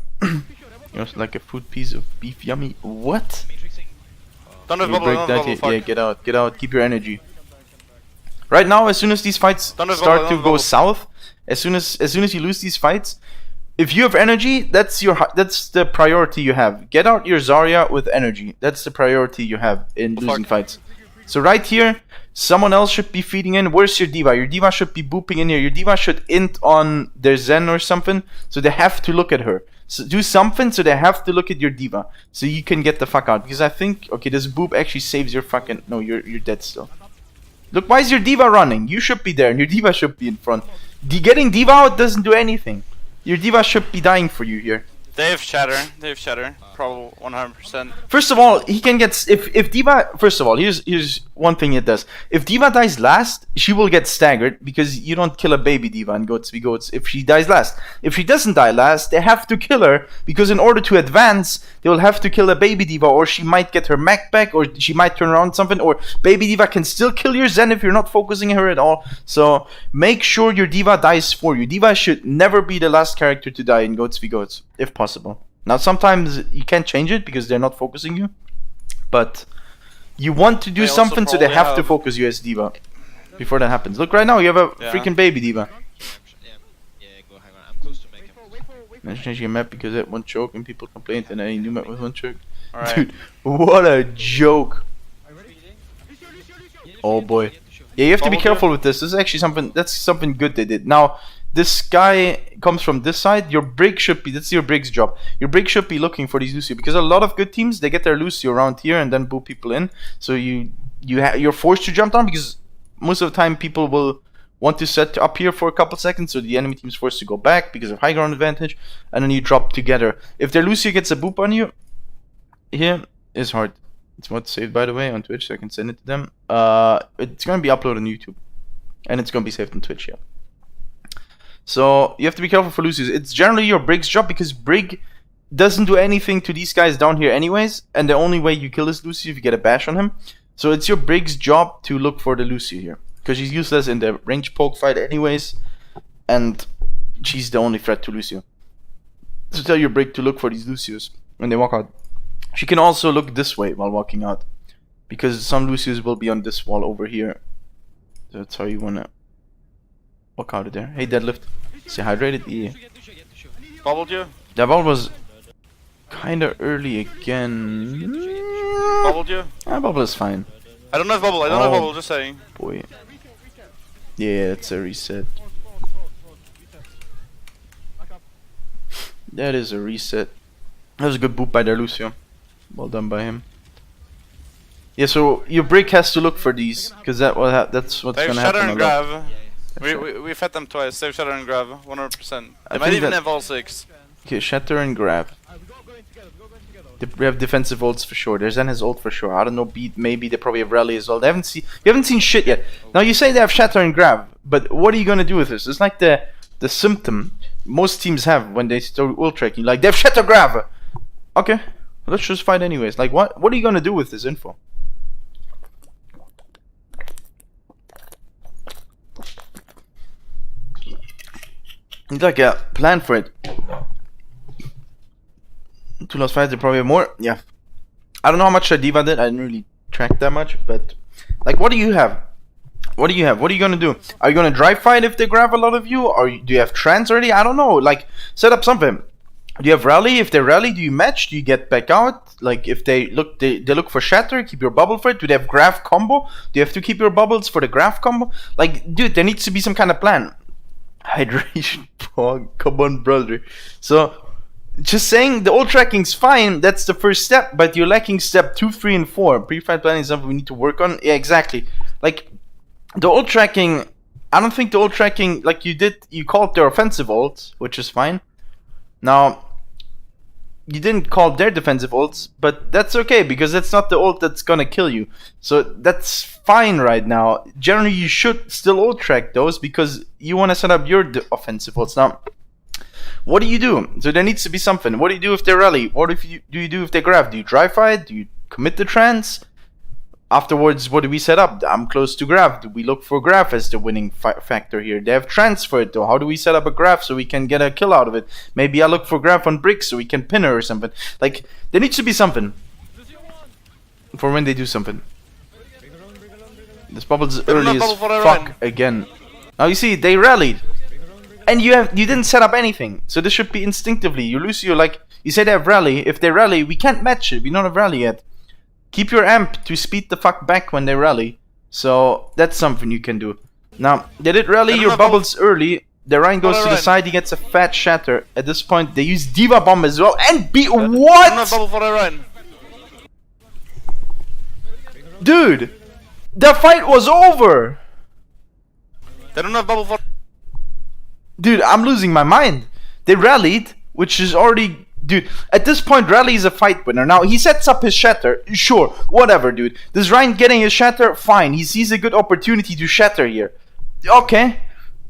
You know, like a food piece of beef, yummy. What? Don't have bubble, don't have bubble, yeah, get out, keep your energy. Right now, as soon as these fights start to go south, as soon as you lose these fights, if you have energy, that's the priority you have. Get out your Zarya with energy. That's the priority you have in losing fights. So right here, someone else should be feeding in. Where's your D.Va? Your D.Va should be booping in here. Your D.Va should int on their Zen or something, so they have to look at her. So do something so they have to look at your D.Va, so you can get the fuck out. Because I think, okay, this boop actually saves your fucking... No, you're dead still. Look, why is your D.Va running? You should be there, and your D.Va should be in front. Getting D.Va out doesn't do anything. Your D.Va should be dying for you here. They have shatter. Probably 100%. First of all, he can get... If D.Va... First of all, here's one thing it does. If D.Va dies last, she will get staggered, because you don't kill a baby D.Va in Goats v Goats if she dies last. If she doesn't die last, they have to kill her, because in order to advance, they will have to kill a baby D.Va, or she might get her mech back, or she might turn around something, or baby D.Va can still kill your Zen if you're not focusing her at all. So make sure your D.Va dies for you. D.Va should never be the last character to die in Goats v Goats, if possible. Now, sometimes you can't change it because they're not focusing you, but you want to do something, so they have to focus you as D.Va before that happens. Look, right now you have a freaking baby D.Va. I'm changing a map because I had one choke and people complained and I new map with one choke. Alright. Dude, what a joke. Oh boy. Yeah, you have to be careful with this. This is actually something good they did. Now, this guy comes from this side. Your brig should be, that's your brig's job. Your brig should be looking for these Lucio because a lot of good teams, they get their Lucio around here and then boot people in. So you're forced to jump down because most of the time people will want to set up here for a couple seconds, so the enemy team's forced to go back because of high ground advantage, and then you drop together. If their Lucio gets a boop on you, here is hard. It's what's saved, by the way, on Twitch, so I can send it to them. It's gonna be uploaded on YouTube, and it's gonna be saved on Twitch, yeah. So you have to be careful for Lucius. It's generally your Brig's job because Brig doesn't do anything to these guys down here anyways, and the only way you kill this Lucio if you get a bash on him. So it's your Brig's job to look for the Lucio here, because she's useless in the range poke fight anyways, and she's the only threat to Lucio. So tell your Brig to look for these Lucios when they walk out. She can also look this way while walking out, because some Lucios will be on this wall over here. So that's how you wanna walk out of there. Hey, deadlift. Stay hydrated. Yeah. Bubbled you? That ball was kinda early again. Bubbled you? Bubble is fine. I don't have bubble, I don't have bubble, just saying. Boy. Yeah, it's a reset. That is a reset. That was a good boop by their Lucio. Well done by him. Yeah, so your Brig has to look for these, because that's what's They've gonna Shatter happen. and Grav. We fed them twice. They've Shatter and Grav, 100%. They might even have all 6. Okay, Shatter and Grab. We have defensive ults for sure. There's then his ult for sure. I don't know, beat maybe they probably have rally as well. You haven't seen shit yet. Now you say they have Shatter and Grab, but what are you gonna do with this? It's like the symptom most teams have when they start ult tracking. Like they have Shatter Grab. Okay, let's just fight anyways. Like what are you gonna do with this info? It's like a plan for it. 2 lost fights, they probably have more. Yeah. I don't know how much Diva did. I didn't really track that much. But, like, what do you have? What do you have? What are you gonna do? Are you gonna dry fight if they grab a lot of you? Or do you have trans already? I don't know. Like, set up something. Do you have rally? If they rally, do you match? Do you get back out? Like, if they look for Shatter, keep your bubble for it. Do they have Graph combo? Do you have to keep your bubbles for the Graph combo? Like, dude, there needs to be some kind of plan. Hydration, come on, brother. So, just saying the ult tracking's fine, that's the first step, but you're lacking step 2, 3, and 4. Pre-fight planning is something we need to work on. Yeah, exactly. Like, the ult tracking, I don't think the ult tracking, like you called their offensive ult, which is fine. Now, you didn't call their defensive ults, but that's okay, because that's not the ult that's gonna kill you. So, that's fine right now. Generally, you should still ult track those, because you want to set up your offensive ults. Now, what do you do? So there needs to be something. What do you do if they rally? What do you do if they grab? Do you dry fight? Do you commit the trance? Afterwards, what do we set up? I'm close to graph. Do we look for graph as the winning factor here? They have transfer it though. How do we set up a graph so we can get a kill out of it? Maybe I look for graph on bricks so we can pin her or something. Like, there needs to be something for when they do something. This bubble's early as fuck again. Now you see, they rallied. And you didn't set up anything, so this should be instinctively. You Lucio, like you say they have rally. If they rally, we can't match it. We don't have rally yet. Keep your amp to speed the fuck back when they rally. So that's something you can do. Now they did rally your bubbles early. The Ryan goes to the side. He gets a fat shatter. At this point, they use Diva Bomb as well. And what? Dude, the fight was over. They don't have bubble for. Dude, I'm losing my mind. They rallied, which is already... Dude, at this point, Rally is a fight winner. Now, he sets up his shatter. Sure, whatever, dude. This Ryan getting his shatter, fine. He sees a good opportunity to shatter here. Okay,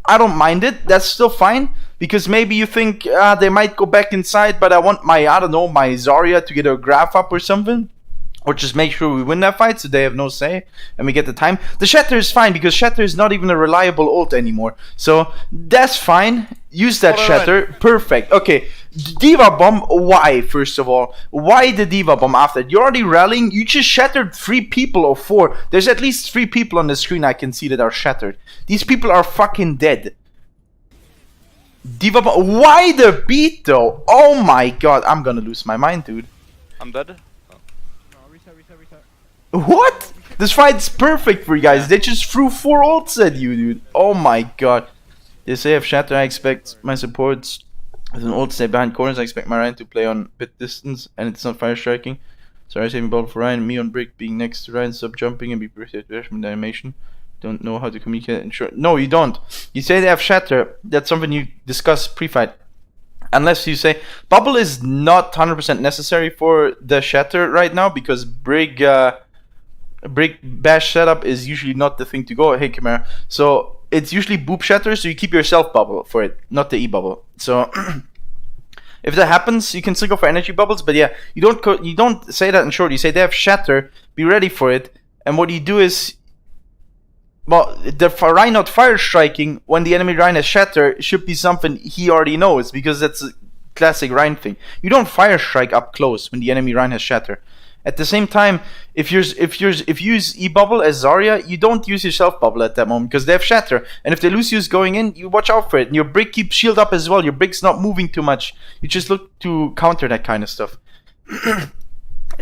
I don't mind it. That's still fine. Because maybe you think they might go back inside, but I want my, I don't know, my Zarya to get a graph up or something. Or just make sure we win that fight so they have no say and we get the time. The Shatter is fine because Shatter is not even a reliable ult anymore. So that's fine. Use that Shatter. Perfect. Okay. Diva Bomb, why first of all? Why the Diva Bomb after? You're already rallying. You just shattered 3 people or 4. There's at least 3 people on the screen I can see that are shattered. These people are fucking dead. Diva bomb. Why the beat though? Oh my god, I'm gonna lose my mind, dude. I'm dead. No, reset, reset, reset. What? This fight's perfect for you guys. They just threw 4 ults at you, dude. Oh my god. They say if Shatter, I expect my supports with an ult stay behind corners. I expect my Ryan to play on bit distance, and it's not fire striking. Sorry, saving ball for Ryan. Me on brick being next to Ryan, sub jumping and be prepared from the animation. Don't know how to communicate in short. No, you don't. You say they have Shatter. That's something you discuss pre-fight. Unless you say bubble is not 100% necessary for the Shatter right now because Brig bash setup is usually not the thing to go. Hey, Chimera. So it's usually boop Shatter, so you keep yourself bubble for it, not the E bubble. So if that happens, you can still go for energy bubbles. But yeah, you don't say that in short. You say they have Shatter. Be ready for it. And what you do is, well, the Rhine not fire striking when the enemy Rhine has Shatter should be something he already knows because that's a classic Rhine thing. You don't fire strike up close when the enemy Rhine has Shatter. At the same time, if you use E bubble as Zarya, you don't use your self bubble at that moment because they have Shatter. And if they lose use going in, you watch out for it. And your brick keeps shield up as well. Your brick's not moving too much. You just look to counter that kind of stuff.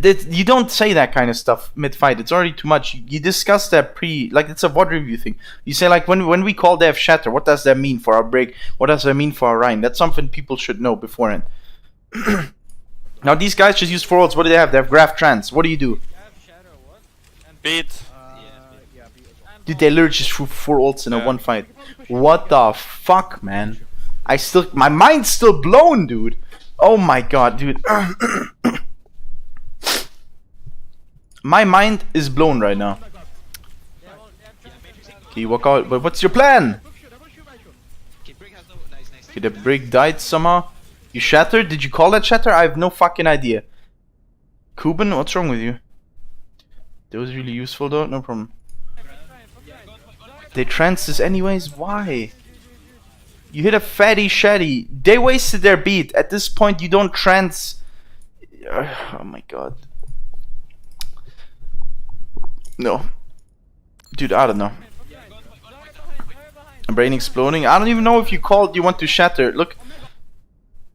You don't say that kind of stuff mid-fight. It's already too much. You discuss that like it's a VOD review thing. You say like when we call they have Shatter, what does that mean for our break? What does that mean for our Rhine? That's something people should know beforehand. Now these guys just use 4 ults. What do they have? They have Graph Trance. What do you do? Beat. Dude, they literally just threw 4 ults in a one fight. What the fuck, man? My mind's still blown, dude. Oh my god, dude. My mind is blown right now. Okay, you walk out, but what's your plan? Okay, the brick died somehow. You shattered? Did you call that shatter? I have no fucking idea. Kuben, what's wrong with you? That was really useful though, no problem. They trans this anyways? Why? You hit a fatty shatty. They wasted their beat. At this point you don't trans. Oh my god. No. Dude, I don't know. Brain exploding. I don't even know if you called you want to shatter. Look.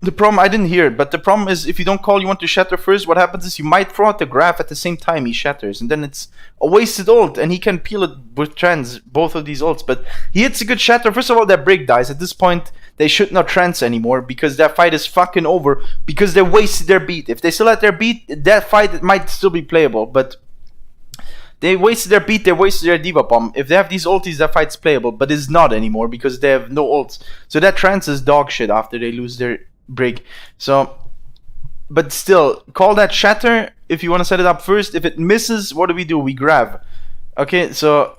The problem, I didn't hear it, but the problem is if you don't call you want to shatter first, what happens is you might throw out the graph at the same time he shatters, and then it's a wasted ult, and he can peel it with trans, both of these ults, but he hits a good shatter. First of all, their break dies. At this point, they should not trans anymore, because that fight is fucking over, because they wasted their beat. If they still had their beat, that fight might still be playable, but they wasted their beat, they wasted their diva bomb. If they have these ultis, that fight's playable, but it's not anymore, because they have no ults. So that trans is dog shit after they lose their break. So, but still, call that shatter if you want to set it up first. If it misses, what do? We grab. Okay, so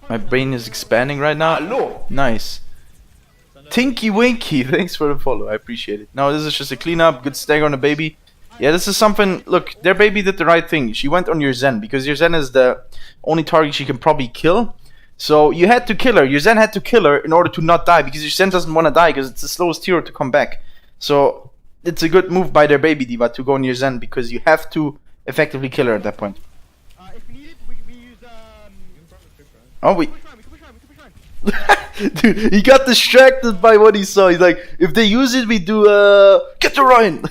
my brain is expanding right now. Hello. Nice. Tinky Winky, thanks for the follow. I appreciate it. Now this is just a cleanup. Good stagger on the baby. Yeah, this is something. Look, their baby did the right thing. She went on your Zen because your Zen is the only target she can probably kill. So you had to kill her. Your Zen had to kill her in order to not die, because your Zen doesn't want to die because it's the slowest hero to come back. So it's a good move by their baby diva to go on your Zen, because you have to effectively kill her at that point. If needed, we use Oh, we dude, he got distracted by what he saw. He's like, if they use it, we do get the Ryan.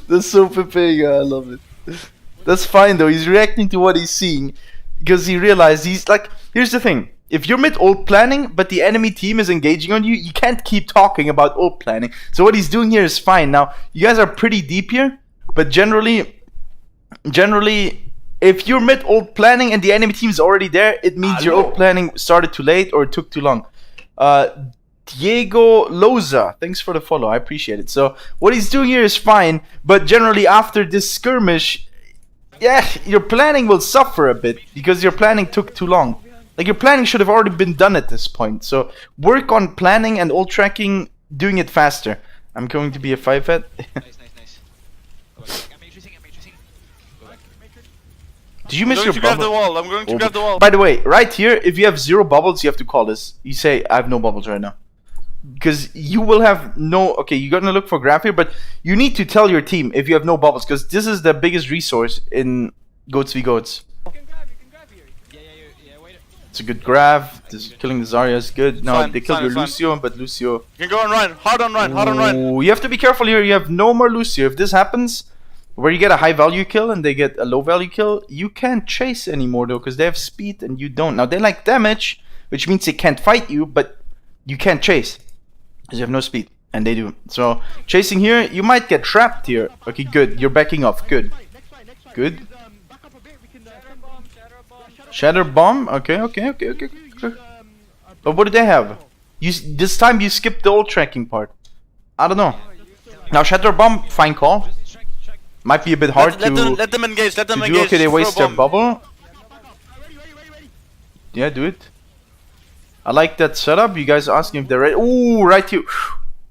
That's so Pepe. I love it. That's fine though. He's reacting to what he's seeing, because he realized he's like, here's the thing. If you're mid ult planning, but the enemy team is engaging on you, you can't keep talking about ult planning. So what he's doing here is fine. Now, you guys are pretty deep here, but generally, if you're mid ult planning and the enemy team is already there, it means your ult planning started too late or it took too long. Diego Loza, thanks for the follow. I appreciate it. So what he's doing here is fine, but generally after this skirmish, yeah, your planning will suffer a bit because your planning took too long. Like, your planning should have already been done at this point. So work on planning and ult tracking, doing it faster. I'm going to be a 5-vet. Nice. Go back. I'm matrixing. Go back. Did you miss your grab the bubble? wall. I'm going to grab the wall. By the way, right here, if you have 0 bubbles, you have to call this. You say, I have no bubbles right now. Because you will have no... Okay, you're going to look for graph here, but you need to tell your team if you have no bubbles, because this is the biggest resource in Goats v Goats. You can grab here. Yeah, wait. It's a good grab. This killing the Zarya is good. No, Fine, they killed fine, your fine. Lucio, but Lucio. You can go on Ryan. Hard on Ryan. Hard on Ryan. Ooh, you have to be careful here. You have no more Lucio. If this happens, where you get a high value kill and they get a low value kill, you can't chase anymore though, because they have speed and you don't. Now they like damage, which means they can't fight you, but you can't chase because you have no speed, and they do. So chasing here, you might get trapped here. Okay, good. You're backing off. Good. Good. Back up a bit. We can. Shatter bomb. Okay. But what do they have? This time you skipped the old tracking part. I don't know. Now shatter bomb, fine call. Might be a bit hard Let them engage. Let them to engage. do. Okay, they Throw waste a their bomb. bubble. Yeah, do it. I like that setup. You guys are asking if they're ready. Ooh, right here.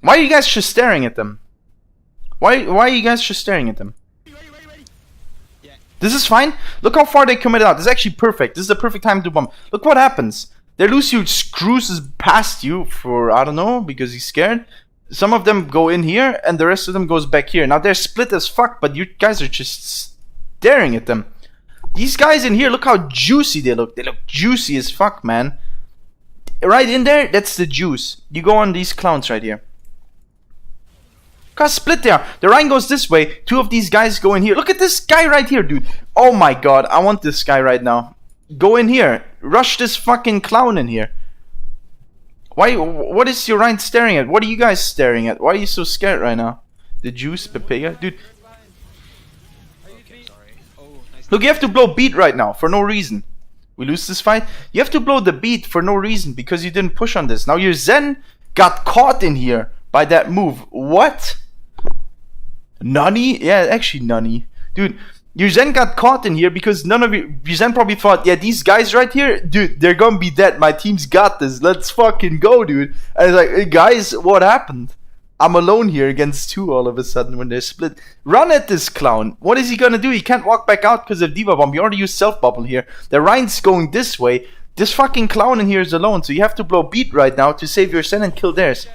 Why are you guys just staring at them? Why are you guys just staring at them? This is fine. Look how far they committed out. This is actually perfect. This is the perfect time to bomb. Look what happens. Their Lucio cruises past you for, I don't know, because he's scared. Some of them go in here, and the rest of them goes back here. Now they're split as fuck, but you guys are just staring at them. These guys in here, look how juicy they look. They look juicy as fuck, man. Right in there, that's the juice. You go on these clowns right here. Look how split they are. The Rhine goes this way. Two of these guys go in here. Look at this guy right here, dude. Oh my god, I want this guy right now. Go in here. Rush this fucking clown in here. Why? What is your Rhine staring at? What are you guys staring at? Why are you so scared right now? The juice, Pepega? Dude. Look, you have to blow beat right now for no reason. We lose this fight. You have to blow the beat for no reason because you didn't push on this. Now your Zen got caught in here by that move. What? Nani? Yeah, actually Nani. Dude, your Zen got caught in here because none of you... Your Zen probably thought, yeah, these guys right here, dude, they're gonna be dead. My team's got this. Let's fucking go, dude. And it's like, hey, guys, what happened? I'm alone here against two all of a sudden when they're split. Run at this clown. What is he gonna do? He can't walk back out because of Diva Bomb. You already used Self Bubble here. The Rhine's going this way. This fucking clown in here is alone. So you have to blow beat right now to save your Zen and kill theirs.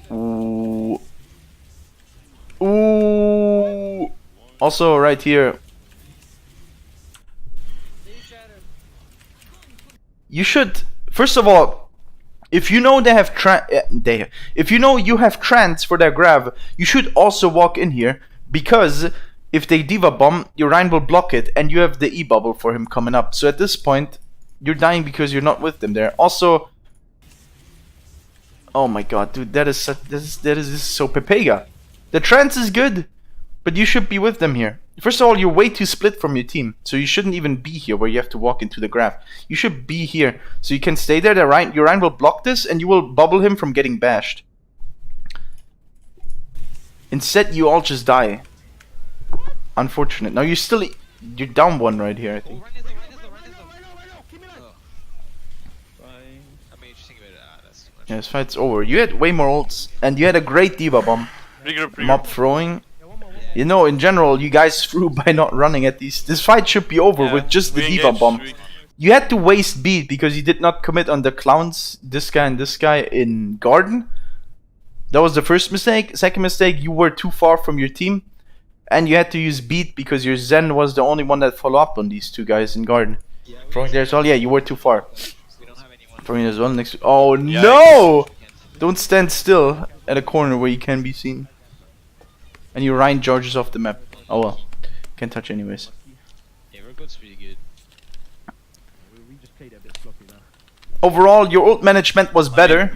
Ooh. Ooh. Also right here. You should, first of all, if you know they have if you know you have trance for their grab, you should also walk in here, because if they Diva Bomb, your Rhine will block it and you have the E bubble for him coming up. So at this point, you're dying because you're not with them there. Also, oh my god, dude, that is so Pepega. The trance is good, but you should be with them here. First of all, you're way too split from your team, so you shouldn't even be here where you have to walk into the graph. You should be here, so you can stay there. Your Rhine will block this, and you will bubble him from getting bashed. Instead, you all just die. Unfortunate. Now you're down one right here, I think. Yeah, this fight's over. You had way more ults, and you had a great Diva Bomb. Mob throwing. You know, in general, you guys threw by not running at these. This fight should be over with just the Diva Bomb. You had to waste beat because you did not commit on the clowns, this guy and this guy in Garden. That was the first mistake. Second mistake, you were too far from your team. And you had to use beat because your Zen was the only one that followed up on these two guys in Garden. From there as well, yeah, you were too far. From here as well, next. Oh no! Don't stand still at a corner where you can be seen. And your Rhine charges off the map. Oh well, can't touch anyways. Yeah, Robot's pretty good. We just played it a bit sloppy now. Overall, your ult management was better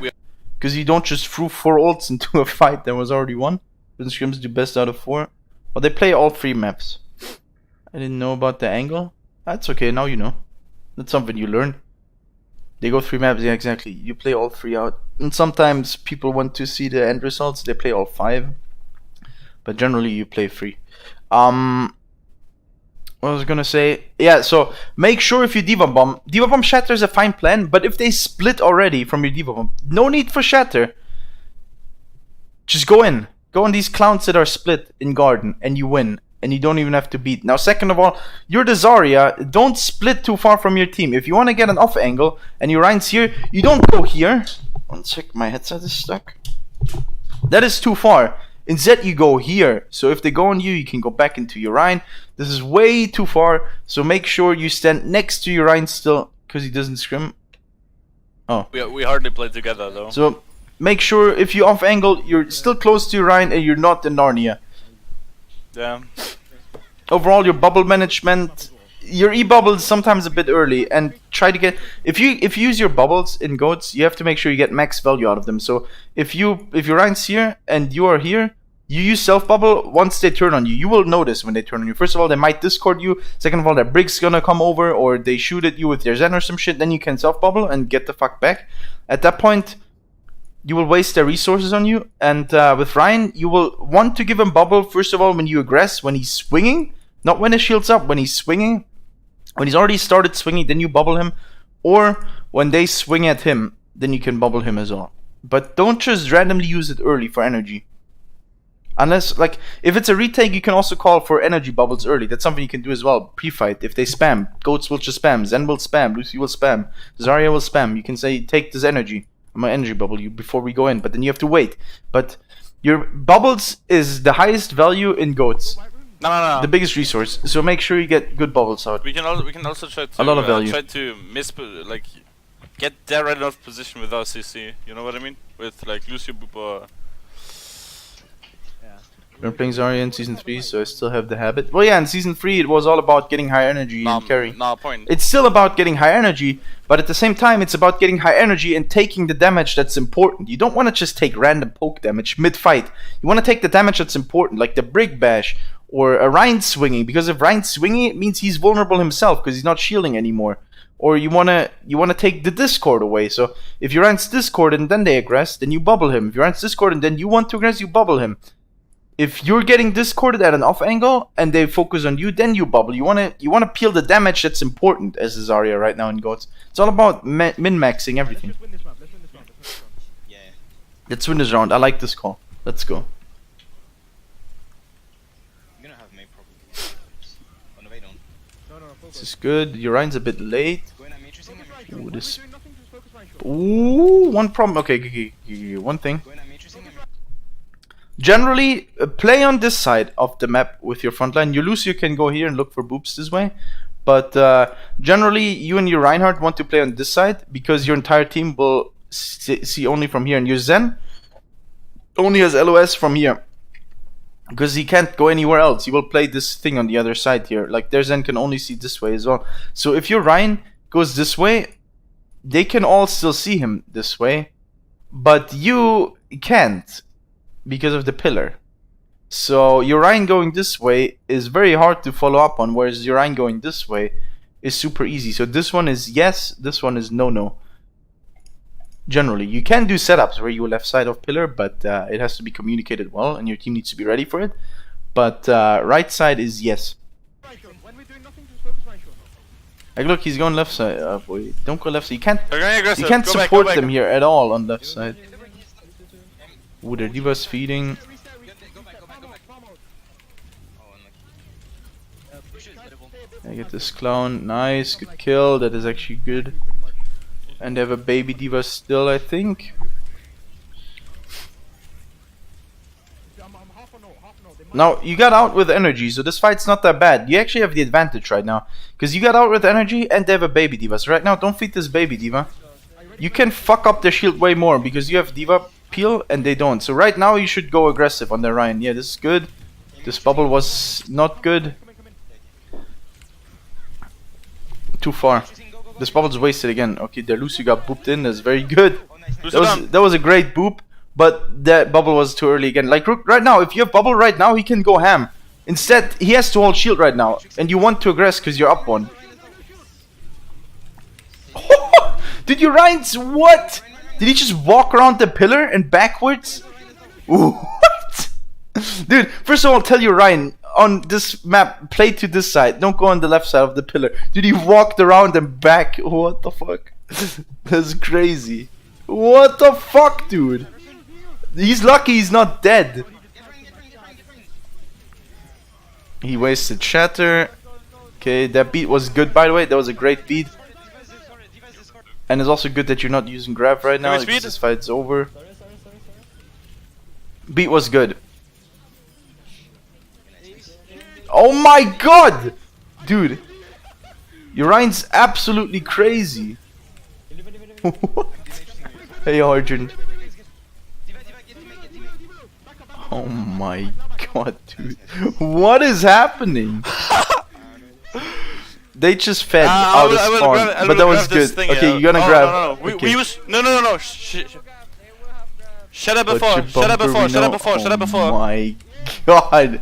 because you don't just threw 4 ults into a fight. There was already one. Scrims do best out of 4. Well, they play all 3 maps. I didn't know about the angle. That's okay. Now you know. That's something you learn. They go 3 maps. Yeah, exactly. You play all 3 out. And sometimes people want to see the end results. They play all 5. But generally you play 3. What I was gonna say, yeah, so make sure if you Diva Bomb Shatter is a fine plan, but if they split already from your Diva Bomb, no need for Shatter. Just go in. Go on these clowns that are split in Garden and you win. And you don't even have to beat. Now second of all, you're the Zarya, don't split too far from your team. If you want to get an off angle and your Rhine's here, you don't go here. One sec, my headset is stuck. That is too far. Instead, you go here. So if they go on you, you can go back into your Rhine. This is way too far. So make sure you stand next to your Rhine still, because he doesn't scrim. Oh. We hardly play together though. So make sure if you off angle, you're still close to your Rhine and you're not in Narnia. Yeah. Overall, your bubble management, your e-bubble is sometimes a bit early, and try to get, if you use your bubbles in goats, you have to make sure you get max value out of them. So if your Rhine's here and you are here, you use self bubble. Once they turn on you, you will notice when they turn on you. First of all, they might discord you. Second of all, their brig's gonna come over, or they shoot at you with their Zen or some shit. Then you can self bubble and get the fuck back. At that point, you will waste their resources on you. And with Ryan, you will want to give him bubble first of all when you aggress, when he's swinging. Not when his shield's up, when he's swinging. When he's already started swinging, then you bubble him. Or when they swing at him, then you can bubble him as well. But don't just randomly use it early for energy. Unless, like, if it's a retake, you can also call for energy bubbles early. That's something you can do as well, pre-fight. If they spam, goats will just spam, Zen will spam, Lucy will spam, Zarya will spam. You can say, take this energy, I'm gonna energy bubble you before we go in. But then you have to wait. But your bubbles is the highest value in goats. No. The biggest resource. So make sure you get good bubbles out. We can also try to A lot of value. try to get their right enough position with our CC. You know what I mean? With like Lucio Boop or. We're playing Zarya in Season 3, so I still have the habit. Well, yeah, in Season 3 it was all about getting high energy and carry. No point. It's still about getting high energy, but at the same time it's about getting high energy and taking the damage that's important. You don't want to just take random poke damage mid-fight. You want to take the damage that's important, like the Brig Bash or a Rhine swinging, because if Rhine's swinging, it means he's vulnerable himself because he's not shielding anymore. Or you wanna take the discord away. So if your Rhine's discord and then they aggress, then you bubble him. If your Rhine's discord and then you want to aggress, you bubble him. If you're getting discorded at an off angle and they focus on you, then you bubble. You wanna peel the damage that's important as a Zarya right now in goats. It's all about min-maxing everything. Let's win this round. Let's win this round. Yeah. Let's win this round. I like this call. Let's go. I'm gonna have May probably. Oh no, wait, don't. No, This is good. Urine's a bit late. Go in, I'm matrixing him. Ooh, this. doing nothing, just focus Ryan short. Ooh, one problem. Okay, one thing. Go in, I'm matrixing him. Generally, play on this side of the map with your front line. Your Lucio can go here and look for boops this way. But generally, you and your Reinhardt want to play on this side because your entire team will see only from here. And your Zen only has LOS from here. Because he can't go anywhere else. He will play this thing on the other side here. Like, their Zen can only see this way as well. So if your Ryan goes this way, they can all still see him this way. But you can't. Because of the pillar. So Urian going this way is very hard to follow up on, whereas Urian going this way is super easy. So this one is yes, this one is no. Generally, you can do setups where you left side of pillar, but it has to be communicated well, and your team needs to be ready for it. But right side is yes. When we're doing nothing, just focus Ryan short. Like, look, he's going left side. Boy, don't go left side. You can't They're going aggressive. You can't Go back, support go back. them here at all on left side. Ooh, their Diva's feeding. Go back. Oh, unlucky. I get this clown. Nice, good kill. That is actually good. And they have a baby Diva still, I think. I'm half a note. They might- Now, you got out with energy, so this fight's not that bad. You actually have the advantage right now. Because you got out with energy and they have a baby Diva. So right now, don't feed this baby Diva. You can fuck up their shield way more because you have Diva peel and they don't. So right now, you should go aggressive on their Ryan. Yeah, this is good. This bubble was not good. Too far. This bubble's wasted again. Okay, their Lucy got booped in. That's very good. That was a great boop. But that bubble was too early again. Like, right now, if you have bubble right now, he can go ham. Instead, he has to hold shield right now. And you want to aggress because you're up one. Did you Ryan's what? Did he just walk around the pillar and backwards? Ooh, what? Dude, first of all, tell you Ryan, on this map, play to this side. Don't go on the left side of the pillar. Dude, he walked around and back. What the fuck? That's crazy. What the fuck, dude? He's lucky he's not dead. He wasted shatter. Okay, that beat was good, by the way. That was a great beat. And it's also good that you're not using grab right now because this fight's over. Beat was good. Oh my god! Dude. Urine's absolutely crazy. What? Hey, Arjun. Oh my god, dude. What is happening? They just fed out of spawn, but that was good. Okay, you're gonna grab. No. Okay. We use. No. Shut up before. Butcher Shut up before. Bumper, Shut up we before. know. Shut up before. Oh my god.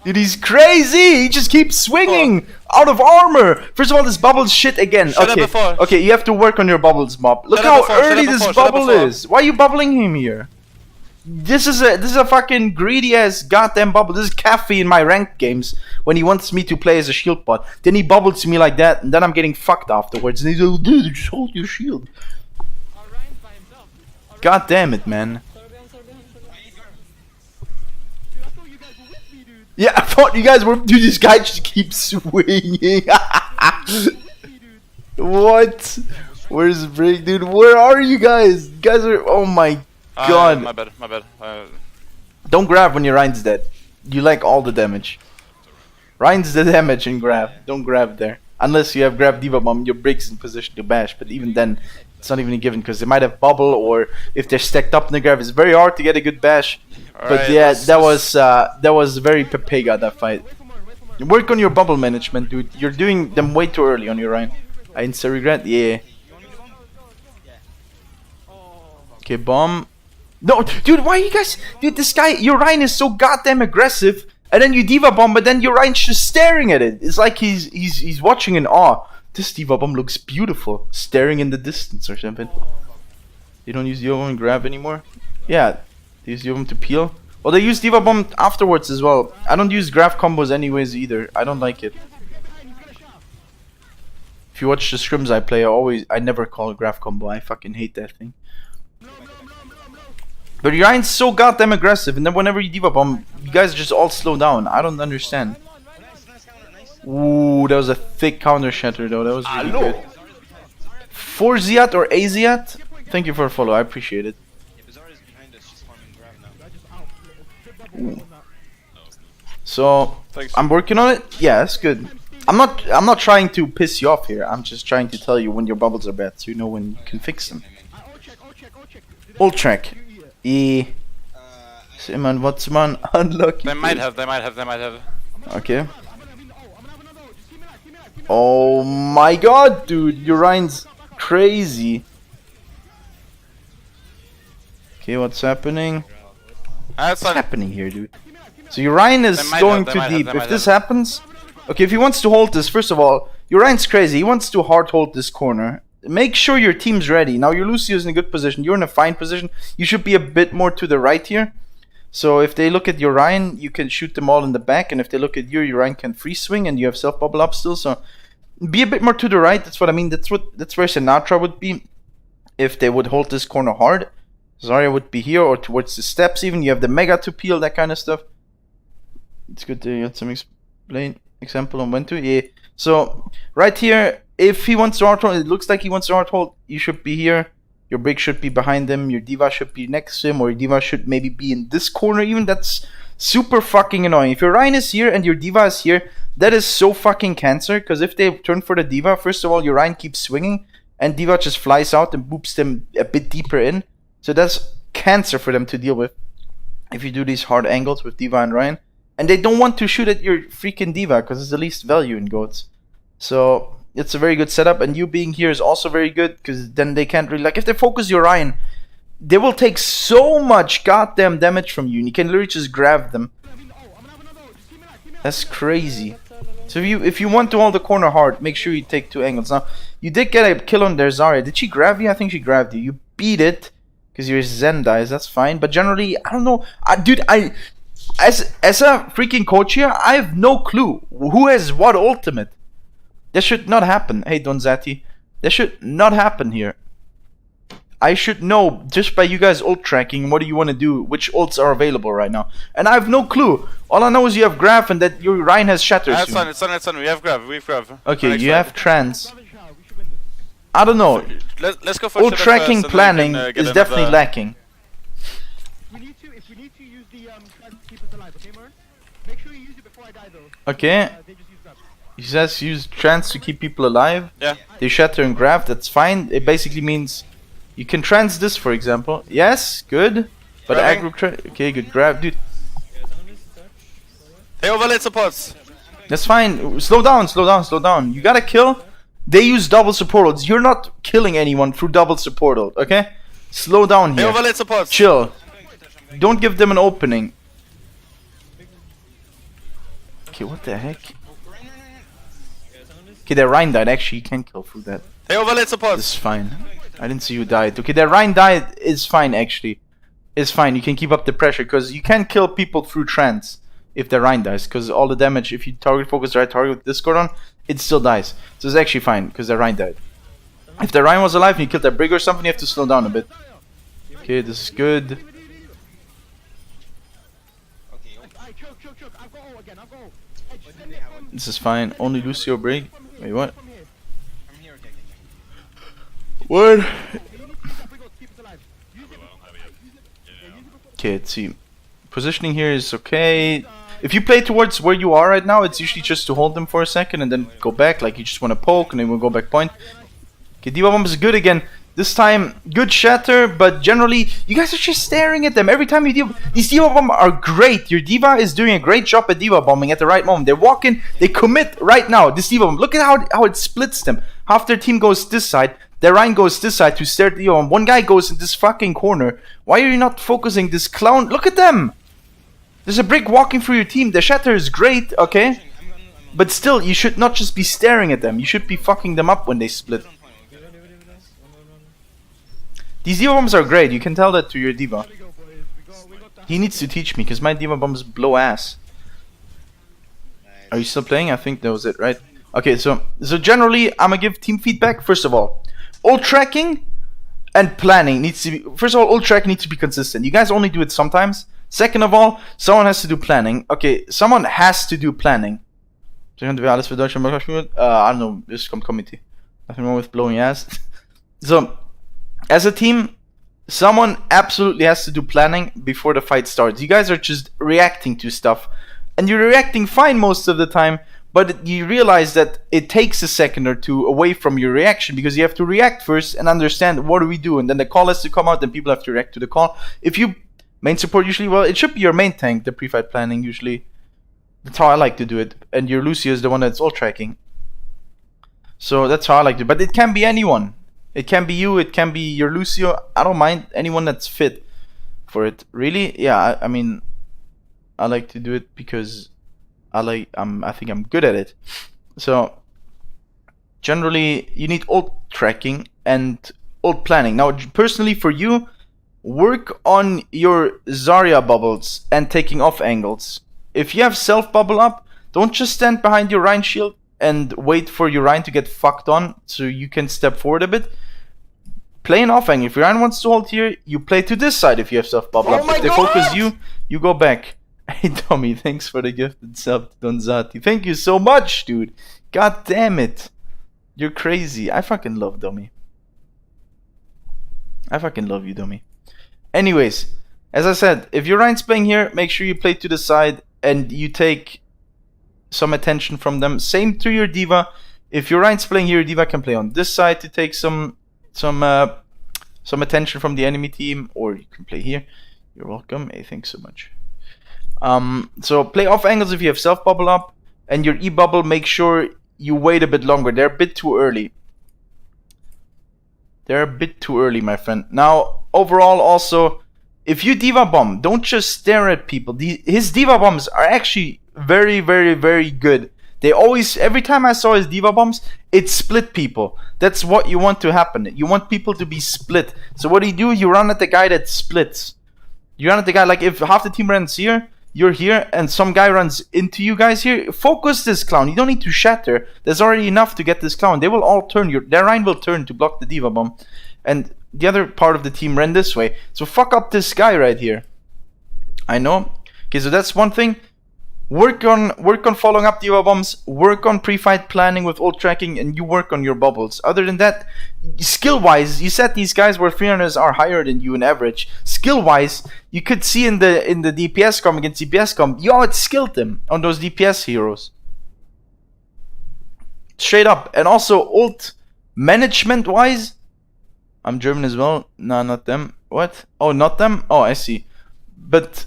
Dude, he's crazy! He just keeps swinging out of armor! First of all, this bubble's shit again. Shut up Okay, before. okay, you have to work on your bubbles, Mob. Look Shut up how before, shut early up this before, shut up bubble before. is. Why are you bubbling him here? This is a fucking greedy ass goddamn bubble. This is Caffey in my ranked games when he wants me to play as a shield bot. Then he bubbles me like that, and then I'm getting fucked afterwards. And he's like, dude, just hold your shield. God damn it, man. Yeah, I thought you guys were. Dude, this guy just keeps swinging. What? Where's Break, dude? Where are you guys? You guys are. Oh my god. My bad. Don't grab when your Ryan's dead. You like all the damage. Ryan's the damage and grab. Don't grab there. Unless you have grab Diva Bomb, your Break's in position to bash. But even then, it's not even a given because they might have bubble, or if they're stacked up in the grab, it's very hard to get a good bash. But yeah, that was very Pepega, that fight. Work on your bubble management, dude. You're doing them way too early on your Ryan. I insta regret. Yeah. Okay, bomb. No, dude, why you guys? Dude, this guy, your Ryan is so goddamn aggressive, and then you Diva Bomb, but then your Ryan's just staring at it. It's like he's watching in awe. This Diva Bomb looks beautiful, staring in the distance or something. You don't use Diva Bomb and grab anymore? Yeah. They use Diva Bomb to peel. Well, they use Diva Bomb afterwards as well. I don't use grab combos anyways either. I don't like it. If you watch the scrims I play, I never call a grab combo. I fucking hate that thing. But Ryan's so goddamn aggressive, and then whenever you Diva Bomb, you guys just all slow down. I don't understand. Ooh, that was a thick counter shatter though. That was really good. For Ziat or Aziat, thank you for a follow. I appreciate it. Ooh. So I'm working on it. Yeah, that's good. I'm not trying to piss you off here. I'm just trying to tell you when your bubbles are bad, so you know when you can fix them. Ult track. Simon, what's man? Unlucky. They might have. Okay. Oh my god, dude, your Ryan's crazy. Okay, what's happening? What's happening here, dude? So Urian is going too deep. If this happens, okay, if he wants to hold this, first of all, Urian's crazy. He wants to hard hold this corner. Make sure your team's ready. Now your Lucio's in a good position. You're in a fine position. You should be a bit more to the right here. So if they look at Urian, you can shoot them all in the back, and if they look at you, Urian can free swing, and you have self bubble up still. So be a bit more to the right. That's what I mean. That's where Sinatra would be if they would hold this corner hard. Zarya would be here or towards the steps even. You have the Mega to peel, that kind of stuff. It's good to get some example on when to. Yeah. So right here, if he wants to hard hold, it looks like he wants to hard hold. You should be here. Your break should be behind him. Your Diva should be next to him, or your Diva should maybe be in this corner even. That's super fucking annoying. If your Ryan is here and your Diva is here, that is so fucking cancer. Because if they turn for the Diva, first of all, your Ryan keeps swinging, and Diva just flies out and boops them a bit deeper in. So that's cancer for them to deal with if you do these hard angles with Diva and Ryan. And they don't want to shoot at your freaking Diva because it's the least value in GOATs. So it's a very good setup. And you being here is also very good because then they can't really... Like if they focus your Ryan, they will take so much goddamn damage from you. And you can literally just grab them. That's crazy. So if you want to hold the corner hard, make sure you take two angles. Now, you did get a kill on their Zarya. Did she grab you? I think she grabbed you. You beat it. Because your Zen dies, that's fine. But generally, I don't know. Dude, as a freaking coach here, I have no clue who has what ultimate. That should not happen. Hey, Donzati. That should not happen here. I should know just by you guys ult tracking what do you want to do, which ults are available right now. And I have no clue. All I know is you have Graph and that your Ryan has Shatter soon. It's on. We have Graph. Okay, you have Trans. I don't know. Let's go for ult tracking planning is definitely lacking. If we need to use the try to keep us alive, okay, Mern? Make sure you use it before I die though. Okay. They just use grab. He says use trance to keep people alive. Yeah. They shatter and grab. That's fine. It basically means you can trance this, for example. Yes, good. But Grabbing. aggro okay, good grab, dude. Hey, overlaid supports. That's fine. Slow down, slow down, slow down. You gotta kill. They use double support ults. You're not killing anyone through double support ult, okay? Slow down Hey, here. overlaid supports. Chill. Don't give them an opening. Okay, what the heck? Okay, their Rhine died. Actually, you can kill through that. Hey, overlaid This supports. is fine. I didn't see who died. Okay, their Rhine died is fine, actually. It's fine. You can keep up the pressure, because you can kill people through trance if their Rhine dies, because all the damage, if you target focus the right target with Discord on, it still dies. So it's actually fine, because their Rhine died. If their Rhine was alive and you killed their Brig or something, you have to slow down a bit. Okay, this is good. Alright, choke. I've got ult again. I've got ult. Hey, just send it from This is fine. Only Lucio Brig. Wait, what? from here. What? You need to use that big ult to keep us alive. Use it. Okay, let's see. Positioning here is okay. If you play towards where you are right now, it's usually just to hold them for a second and then go back. Like you just want to poke and then we'll go back point. Okay, D.Va Bomb is good again. This time, good shatter, but generally, you guys are just staring at them. Every time you D.Va... These D.Va Bomb are great. Your D.Va is doing a great job at D.Va Bombing at the right moment. They're walking, they commit right now. This D.Va Bomb, look at how it splits them. Half their team goes this side, their Rhine goes this side to stare at D.Va Bomb. One guy goes in this fucking corner. Why are you not focusing this clown? Look at them! There's a brick walking through your team. The shatter is great, okay? But still, you should not just be staring at them. You should be fucking them up when they split. These D.Va Bombs are great. You can tell that to your D.Va. We go, boys. We got that. He needs to teach me, because my D.Va Bombs blow ass. Are you still playing? I think that was it, right? Okay, so generally, I'm gonna give team feedback. First of all, ult tracking and planning needs to be... First of all, ult tracking needs to be consistent. You guys only do it sometimes. Second of all, someone has to do planning. Okay, someone has to do planning. I don't know, this committee. Nothing wrong with blowing ass. So, as a team, someone absolutely has to do planning before the fight starts. You guys are just reacting to stuff. And you're reacting fine most of the time, but you realize that it takes a second or two away from your reaction, because you have to react first and understand what do we do, and then the call has to come out and people have to react to the call. If you main support, usually, well, it should be your main tank, the pre-fight planning usually. That's how I like to do it. And your Lucio is the one that's ult tracking. So that's how I like to do it. But it can be anyone. It can be you, it can be your Lucio. I don't mind anyone that's fit for it. Really? Yeah, I mean, I like to do it because I think I'm good at it. So generally, you need ult tracking and ult planning. Now, personally for you, work on your Zarya bubbles and taking off angles. If you have self bubble up, don't just stand behind your Rhine shield and wait for your Rhine to get fucked on so you can step forward a bit. Play an off angle. If your Rhine wants to hold here, you play to this side if you have self bubble up. If they focus you, you go back. Hey Tommy, thanks for the gifted sub, Donzati. Thank you so much, dude. God damn it. You're crazy. I fucking love Dummy. I fucking love you, Dummy. Anyways, as I said, if your Rhine's playing here, make sure you play to the side and you take some attention from them. Same to your D.Va. If your Rhine's playing here, your D.Va can play on this side to take some attention from the enemy team, or you can play here. You're welcome. Hey, thanks so much. So play off angles if you have self bubble up, and your E bubble, make sure you wait a bit longer. They're a bit too early. They're a bit too early, my friend. Now, overall, also, if you D.Va bomb, don't just stare at people. His D.Va bombs are actually very, very, very good. They always, every time I saw his D.Va bombs, it split people. That's what you want to happen. You want people to be split. So what do? You run at the guy that splits. You run at the guy, like if half the team runs here, you're here, and some guy runs into you guys here. Focus this clown. You don't need to shatter. There's already enough to get this clown. They will all turn. Their Rhine will turn to block the D.Va bomb. And the other part of the team ran this way. So fuck up this guy right here. I know. Okay, so that's one thing. Work on following up diva bombs, work on pre-fight planning with ult tracking, and you work on your bubbles. Other than that, skill-wise, you said these guys were 300s are higher than you in average. Skill-wise, you could see in the DPS comp against DPS comp, you outskilled them on those DPS heroes. Straight up. And also ult management-wise, I'm German as well. No, not them. What? Oh, not them? Oh, I see. But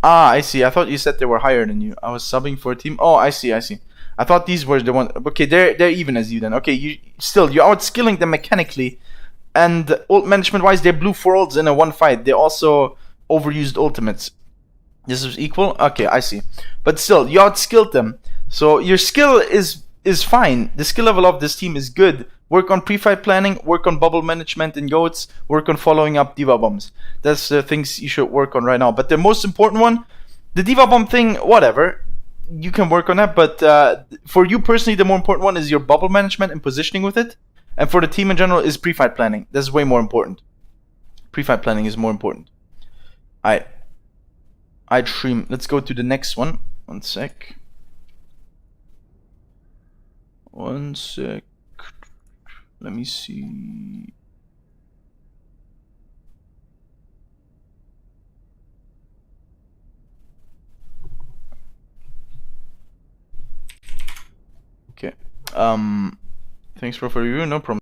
I see. I thought you said they were higher than you. I was subbing for a team. Oh, I see. I thought these were the one. Okay, they're even as you then. Okay, you're outskilling them mechanically, and ult management wise, they blew 4 ults in a one fight. They also overused ultimates. This is equal. Okay, I see. But still, you outskilled them. So your skill is fine. The skill level of this team is good. Work on pre-fight planning, work on bubble management and goats, work on following up diva bombs. That's the things you should work on right now. But the most important one, the diva bomb thing, whatever, you can work on that. But for you personally, the more important one is your bubble management and positioning with it. And for the team in general is pre-fight planning. That's way more important. Pre-fight planning is more important. Alright, stream. Let's go to the next one. One sec. Let me see. Okay. Thanks for your review. No problem.